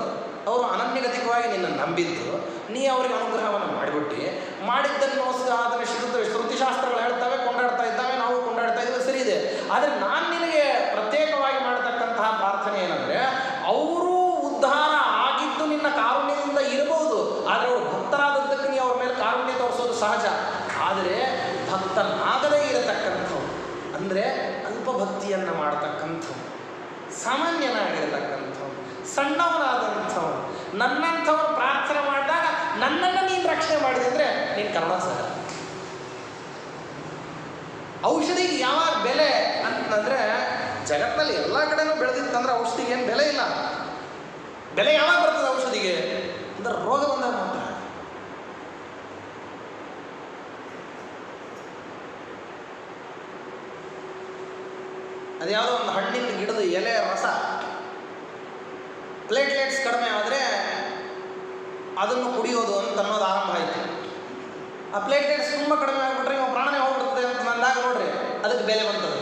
ಅವರು ಅನನ್ಯಗತಿಕವಾಗಿ ನಿನ್ನನ್ನು ನಂಬಿದ್ದು, ನೀ ಅವರಿಗೆ ಅನುಗ್ರಹವನ್ನು ಮಾಡಿಬಿಟ್ಟು ಮಾಡಿದ್ದನ್ನು ಅದನ್ನು ಶ್ರುತಿಶಾಸ್ತ್ರಗಳು ಹೇಳ್ತವೆ, ಕೊಂಡಾಡ್ತಾ ಇದ್ದಾವೆ, ನಾವು ಕೊಂಡಾಡ್ತಾ ಇದ್ದೀವಿ, ಸರಿ ಇದೆ. ಆದರೆ ನಾನು ನಿನಗೆ ಪ್ರತ್ಯೇಕವಾಗಿ ಮಾಡತಕ್ಕಂತಹ ಪ್ರಾರ್ಥನೆ ಏನಂದರೆ, ಅವರು ಉದ್ಧಾರ ಆಗಿದ್ದು ನಿನ್ನ ಕಾರುಣ್ಯದಿಂದ ಇರಬಹುದು, ಆದರೆ ಅವರು ಭಕ್ತರಾದದ್ದಕ್ಕೆ ನೀ ಅವ್ರ ಮೇಲೆ ಕಾರುಣ್ಯ ತೋರಿಸೋದು ಸಹಜ. ಆದರೆ ಭಕ್ತನಾಗದೇ ಇರತಕ್ಕಂಥವು ಅಂದರೆ ಅಲ್ಪ ಭಕ್ತಿಯನ್ನು ಮಾಡತಕ್ಕಂಥವು, ಸಾಮಾನ್ಯನಾಗಿರತಕ್ಕಂಥವು, ಸಣ್ಣವನಾದಂಥವು, ನನ್ನಂಥವ್ರು ಪ್ರಾರ್ಥನೆ ಮಾಡಿದಾಗ ನನ್ನನ್ನು ನೀನು ರಕ್ಷಣೆ ಮಾಡಿದೆ ಅಂದರೆ ನೀನು ಕರ್ಣ ಸಹ. ಔಷಧಿಗೆ ಯಾವಾಗ ಬೆಲೆ ಅಂತಂದರೆ, ಜಗತ್ತಿನಲ್ಲಿ ಎಲ್ಲ ಕಡೆನೂ ಬೆಳೆದಿತ್ತಂದ್ರೆ ಔಷಧಿಗೆ ಏನು ಬೆಲೆ ಇಲ್ಲ. ಬೆಲೆ ಯಾವಾಗ ಬರ್ತದೆ ಔಷಧಿಗೆ ಅಂದ್ರೆ ರೋಗ ಬಂದಾಗ ಮಾತ್ರ. ಅದ್ಯಾವುದೋ ಒಂದು ಹಣ್ಣಿನ ಗಿಡದ ಎಲೆ ರಸ, ಪ್ಲೇಟ್ಲೆಟ್ಸ್ ಕಡಿಮೆ ಆದರೆ ಅದನ್ನು ಕುಡಿಯೋದು ಅಂತ ಅನ್ನೋದು ಆರಂಭ ಆಯಿತು. ಆ ಪ್ಲೇಟ್ಲೆಟ್ಸ್ ತುಂಬ ಕಡಿಮೆ ಆಗಿಬಿಟ್ರೆ ಇವಾಗ ಪ್ರಾಣನೇ ಹೋಗ್ಬಿಡ್ತದೆ ಅಂತ ಅಂದಾಗ ನೋಡ್ರಿ ಅದಕ್ಕೆ ಬೆಲೆ ಬಂತದೆ.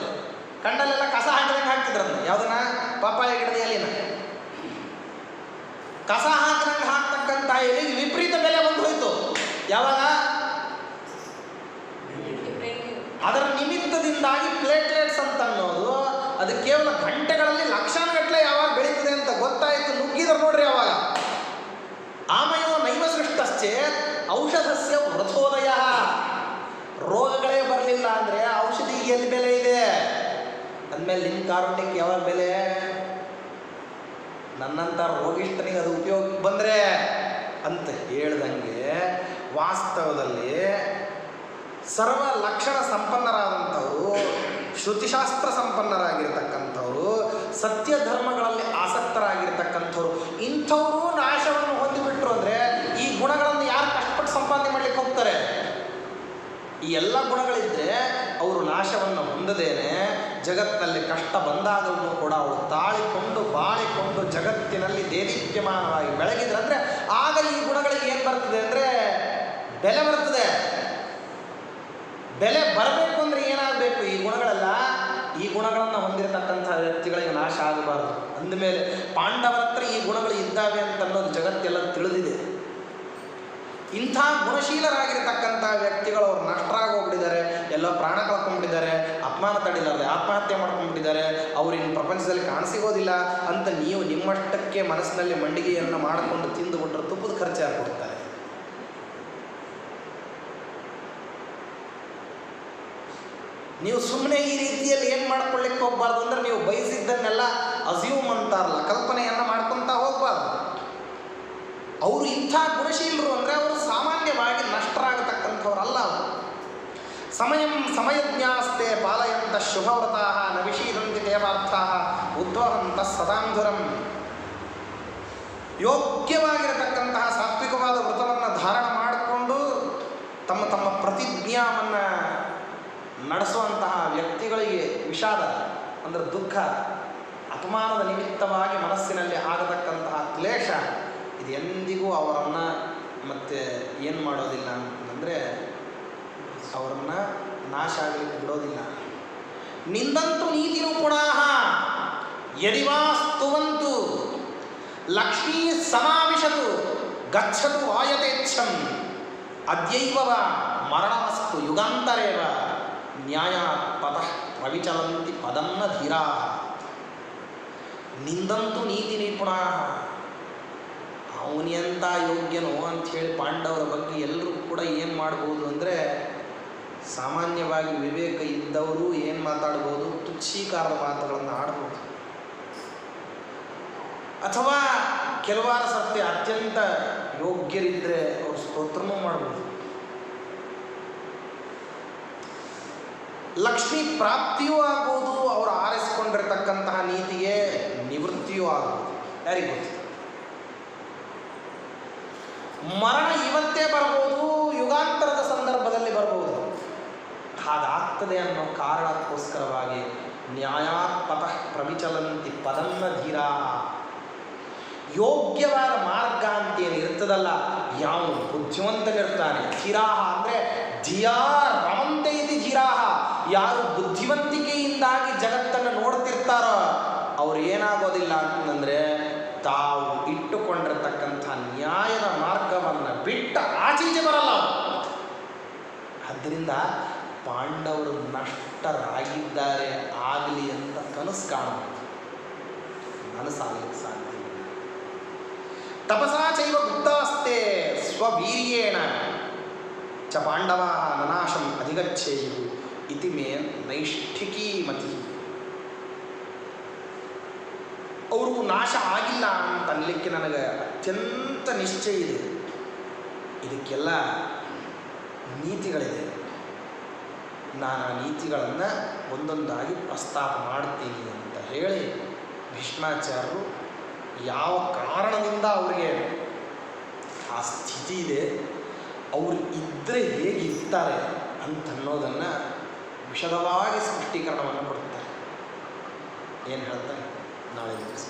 ಕಂಡಲ್ಲೆಲ್ಲ ಕಸ ಹಾಕಿದಂಗೆ ಹಾಕ್ತಿದ್ರನ್ನ, ಯಾವುದನ್ನ ಪಪ್ಪಾಯ ಗಿಡದ ಎಲೆನ ಕಸ ಹಾಕಿದಂಗೆ ಹಾಕ್ತಕ್ಕಂಥ ಎಲೆಗೆ ವಿಪರೀತ ಬೆಲೆ ಬಂದು ಹೋಯಿತು. ಯಾವಾಗ ಅದರ ನಿಮಿತ್ತದಿಂದಾಗಿ ಪ್ಲೇಟ್ಲೆಟ್ಸ್ ಅಂತ ಅನ್ನೋದು ಅದು ಕೇವಲ ಗಂಟೆಗಳಲ್ಲಿ ಲಕ್ಷಾನುಗಟ್ಟಲೆ ಯಾವಾಗ ಬೆಳೀತದೆ ಅಂತ ಗೊತ್ತಾಯಿತು, ನುಗ್ಗಿದ್ರು ನೋಡ್ರಿ ಅವಾಗ. ಆಮಯೋ ನೈವ ಸೃಷ್ಟಶ್ಚೇತ್ ಔಷಧಸ್ಯ ವೃಥೋದಯ. ರೋಗಗಳೇ ಬರಲಿಲ್ಲ ಅಂದರೆ ಔಷಧಿಗೆ ಎಲ್ಲಿ ಬೆಲೆ ಇದೆ? ಅಂದಮೇಲೆ ನಿಮ್ಮ ಕಾರುಣ್ಯಕ್ಕೆ ಯಾವಾಗ ಬೆಲೆ? ನನ್ನಂಥ ರೋಗಿಷ್ಠನಿಗೆ ಅದು ಉಪಯೋಗಕ್ಕೆ ಬಂದರೆ ಅಂತ ಹೇಳ್ದಂಗೆ ವಾಸ್ತವದಲ್ಲಿ ಸರ್ವ ಲಕ್ಷಣ ಸಂಪನ್ನರಾದಂಥವರು, ಶ್ರುತಿಶಾಸ್ತ್ರ ಸಂಪನ್ನರಾಗಿರ್ತಕ್ಕಂಥವ್ರು, ಸತ್ಯ ಧರ್ಮಗಳಲ್ಲಿ ಆಸಕ್ತರಾಗಿರ್ತಕ್ಕಂಥವ್ರು, ಇಂಥವರು ನಾಶವನ್ನು ಹೊಂದಿಬಿಟ್ರು ಅಂದರೆ ಈ ಗುಣಗಳನ್ನು ಯಾರು ಕಷ್ಟಪಟ್ಟು ಸಂಪಾದನೆ ಮಾಡಲಿಕ್ಕೆ ಹೋಗ್ತಾರೆ? ಈ ಎಲ್ಲ ಗುಣಗಳಿದ್ದರೆ ಅವರು ನಾಶವನ್ನು ಹೊಂದದೇನೆ ಜಗತ್ತಿನಲ್ಲಿ ಕಷ್ಟ ಬಂದಾಗಲೂ ಕೂಡ ಅವರು ತಾಳಿಕೊಂಡು ಬಾಳಿಕೊಂಡು ಜಗತ್ತಿನಲ್ಲಿ ದೇದೀಪ್ಯಮಾನವಾಗಿ ಬೆಳಗಿದ್ರೆ ಅಂದರೆ ಆಗ ಈ ಗುಣಗಳಿಗೆ ಏನು ಬರ್ತದೆ ಅಂದರೆ ಬೆಲೆ ಬರ್ತದೆ. ಬೆಲೆ ಬರಬೇಕು ಅಂದರೆ ಏನಾಗಬೇಕು? ಈ ಗುಣಗಳೆಲ್ಲ, ಈ ಗುಣಗಳನ್ನು ಹೊಂದಿರತಕ್ಕಂಥ ವ್ಯಕ್ತಿಗಳಿಗೆ ನಾಶ ಆಗಬಾರ್ದು. ಅಂದಮೇಲೆ ಪಾಂಡವರ ಹತ್ರ ಈ ಗುಣಗಳು ಇದ್ದಾವೆ ಅಂತ ಅನ್ನೋದು ಜಗತ್ತೆಲ್ಲ ತಿಳಿದಿದೆ. ಇಂಥ ಗುಣಶೀಲರಾಗಿರ್ತಕ್ಕಂಥ ವ್ಯಕ್ತಿಗಳು ಅವ್ರು ನಷ್ಟರಾಗೋಗ್ಬಿಟ್ಟಿದ್ದಾರೆ, ಎಲ್ಲೋ ಪ್ರಾಣ ಕಳ್ಕೊಂಡ್ಬಿಟ್ಟಿದ್ದಾರೆ, ಅಪಮಾನ ತಡಿಲಾರದೆ ಆತ್ಮಹತ್ಯೆ ಮಾಡ್ಕೊಂಡ್ಬಿಟ್ಟಿದ್ದಾರೆ, ಅವ್ರು ಇನ್ನು ಪ್ರಪಂಚದಲ್ಲಿ ಕಾಣಸಿಗೋದಿಲ್ಲ ಅಂತ ನೀವು ನಿಮ್ಮಷ್ಟಕ್ಕೆ ಮನಸ್ಸಿನಲ್ಲಿ ಮಂಡಿಗೆಯನ್ನು ಮಾಡಿಕೊಂಡು ತಿಂದುಬಿಟ್ರೆ ತುಪ್ಪದ ಖರ್ಚು ಯಾರು ಕೊಡ್ತಾರೆ? ನೀವು ಸುಮ್ಮನೆ ಈ ರೀತಿಯಲ್ಲಿ ಏನು ಮಾಡ್ಕೊಳ್ಳಿಕ್ಕೆ ಹೋಗ್ಬಾರ್ದು ಅಂದರೆ ನೀವು ಬಯಸಿದ್ದನ್ನೆಲ್ಲ ಅಸ್ಯೂಮ್ ಅಂತಾರಲ್ಲ, ಕಲ್ಪನೆಯನ್ನು ಮಾಡ್ಕೊತಾ ಹೋಗ್ಬಾರ್ದು. ಅವರು ಇಂಥ ಗುಣಶೀಲರು ಅಂದರೆ ಅವರು ಸಾಮಾನ್ಯವಾಗಿ ನಷ್ಟರಾಗತಕ್ಕಂಥವ್ರಲ್ಲ. ಅವರು ಸಮಯಜ್ಞಾಸ್ತೆ ಪಾಲಯಂತ ಶುಭವ್ರತಾ ನ ವಿಷೀದಂತಿ ದೇವಾರ್ಥಾ ಉದ್ವಹಂತ ಸದಾಂಧುರಂ. ಯೋಗ್ಯವಾಗಿರತಕ್ಕಂತಹ ಸಾತ್ವಿಕವಾದ ವ್ರತವನ್ನು ಧಾರಣ ಮಾಡಿಕೊಂಡು ತಮ್ಮ ತಮ್ಮ ಪ್ರತಿಜ್ಞಾವನ್ನು ನಡೆಸುವಂತಹ ವ್ಯಕ್ತಿಗಳಿಗೆ ವಿಷಾದ ಅಂದರೆ ದುಃಖ, ಅಪಮಾನದ ನಿಮಿತ್ತವಾಗಿ ಮನಸ್ಸಿನಲ್ಲಿ ಆಗತಕ್ಕಂತಹ ಕ್ಲೇಶ ಇದು ಎಂದಿಗೂ ಅವರನ್ನು ಮತ್ತೆ ಏನು ಮಾಡೋದಿಲ್ಲ ಅಂತಂದರೆ ಅವರನ್ನು ನಾಶ ಆಗಲಿಕ್ಕೆ ಬಿಡೋದಿಲ್ಲ. ನಿಂದಂತೂ ನೀತಿ ರೂಪುಣಾಃ ಯದಿವಾ ಸ್ತುವಂತು ಲಕ್ಷ್ಮೀ ಸಮಾವಿಶತು ಗಚ್ಚತು ಆಯತೇಚ್ಛಂ ಅದ್ಯೈವ ಮರಣಮಸ್ತು ಯುಗಾಂತರೇವ ನ್ಯಾಯ ಪದಃ ಪ್ರವಿಚಲಂತಿ ಪದನ್ನ ಧೀರಾ. ನಿಂದಂತೂ ನೀತಿ ನಿಪುಣಾಃ, ಅವನೆಂಥ ಯೋಗ್ಯನೋ ಅಂಥೇಳಿ ಪಾಂಡವರ ಬಗ್ಗೆ ಎಲ್ಲರೂ ಕೂಡ ಏನು ಮಾಡ್ಬೋದು ಅಂದರೆ ಸಾಮಾನ್ಯವಾಗಿ ವಿವೇಕ ಇದ್ದವರು ಏನು ಮಾತಾಡ್ಬೋದು, ತುಚ್ಛೀಕಾರದ ಮಾತುಗಳನ್ನು ಆಡ್ಬೋದು, ಅಥವಾ ಕೆಲವಾರು ಸರ್ತಿ ಅತ್ಯಂತ ಯೋಗ್ಯರಿದ್ದರೆ ಅವರು ಸ್ತೋತ್ರನೂ ಮಾಡ್ಬೋದು. ಲಕ್ಷ್ಮೀ ಪ್ರಾಪ್ತಿಯೂ ಆಗ್ಬೋದು, ಅವರು ಆರಿಸಿಕೊಂಡಿರ್ತಕ್ಕಂತಹ ನೀತಿಗೆ ನಿವೃತ್ತಿಯೂ ಯಾರಿಗೆ ಗೊತ್ತು? ಮರಣ ಇವತ್ತೇ ಬರ್ಬೋದು, ಯುಗಾಂತರದ ಸಂದರ್ಭದಲ್ಲಿ ಬರ್ಬೋದು. ಹಾಗಾಗ್ತದೆ ಅನ್ನೋ ಕಾರಣಕ್ಕೋಸ್ಕರವಾಗಿ ನ್ಯಾಯಾತ್ಪತಃ ಪ್ರವಿಚಲಂತಿ ಪದನ್ನ ಧೀರಾ, ಯೋಗ್ಯವಾದ ಮಾರ್ಗ ಅಂತೇನು ಇರ್ತದಲ್ಲ, ಯಾವ ಬುದ್ಧಿವಂತನಿರ್ತಾನೆ. ಧೀರಾಹ ಅಂದರೆ ಧಿಯಾ ರಮಂತೆ ಇತಿ ಧೀರಾಹ, ಯಾರು ಬುದ್ಧಿವಂತಿಕೆಯಿಂದಾಗಿ ಜಗತ್ತನ್ನು ನೋಡ್ತಿರ್ತಾರೋ ಅವ್ರು ಏನಾಗೋದಿಲ್ಲ ಅಂತಂದರೆ ತಾವು ಇಟ್ಟುಕೊಂಡಿರತಕ್ಕಂಥ ನ್ಯಾಯದ ಮಾರ್ಗವನ್ನು ಬಿಟ್ಟ ಆಚೀಚೆ ಬರಲ್ಲ. ಆದ್ದರಿಂದ ಪಾಂಡವರು ನಷ್ಟರಾಗಿದ್ದಾರೆ ಆಗಲಿ ಅಂತ ಕನಸು ಕಾಣಬಹುದು, ನನಸಾಗಲಿಕ್ಕೆ ಸಾಧ್ಯ ಇಲ್ಲ. ತಪಸಾ ಚೈವ ಗುಪ್ತಾಸ್ತೆ ಸ್ವವೀರ್ಯೇಣ ಚ ಪಾಂಡವಾ ನನಾಶಂ ಅಧಿಗಚ್ಚೇಯು ಇತಿ ಮೇ ನೈಷ್ಠಿಕೀ ಮತಿ. ಅವರು ನಾಶ ಆಗಿಲ್ಲ ಅಂತ ಅನ್ಲಿಕ್ಕೆ ನನಗೆ ಅತ್ಯಂತ ನಿಶ್ಚಯ ಇದೆ. ಇದಕ್ಕೆಲ್ಲ ನೀತಿಗಳಿದೆ. ನಾನು ಆ ನೀತಿಗಳನ್ನು ಒಂದೊಂದಾಗಿ ಪ್ರಸ್ತಾಪ ಮಾಡ್ತೀನಿ ಅಂತ ಹೇಳಿ ಭೀಷ್ಮಾಚಾರ್ಯರು ಯಾವ ಕಾರಣದಿಂದ ಅವರಿಗೆ ಆ ಸ್ಥಿತಿ ಇದೆ, ಅವರು ಇದ್ದರೆ ಹೇಗಿರ್ತಾರೆ ಅಂತನ್ನೋದನ್ನು ವಿಶದವಾಗಿ ಸ್ಪಷ್ಟೀಕರಣವನ್ನು ಕೊಡ್ತಾರೆ. ಏನು ಹೇಳ್ತಾರೆ ನಾಳೆ ದಿವಸ.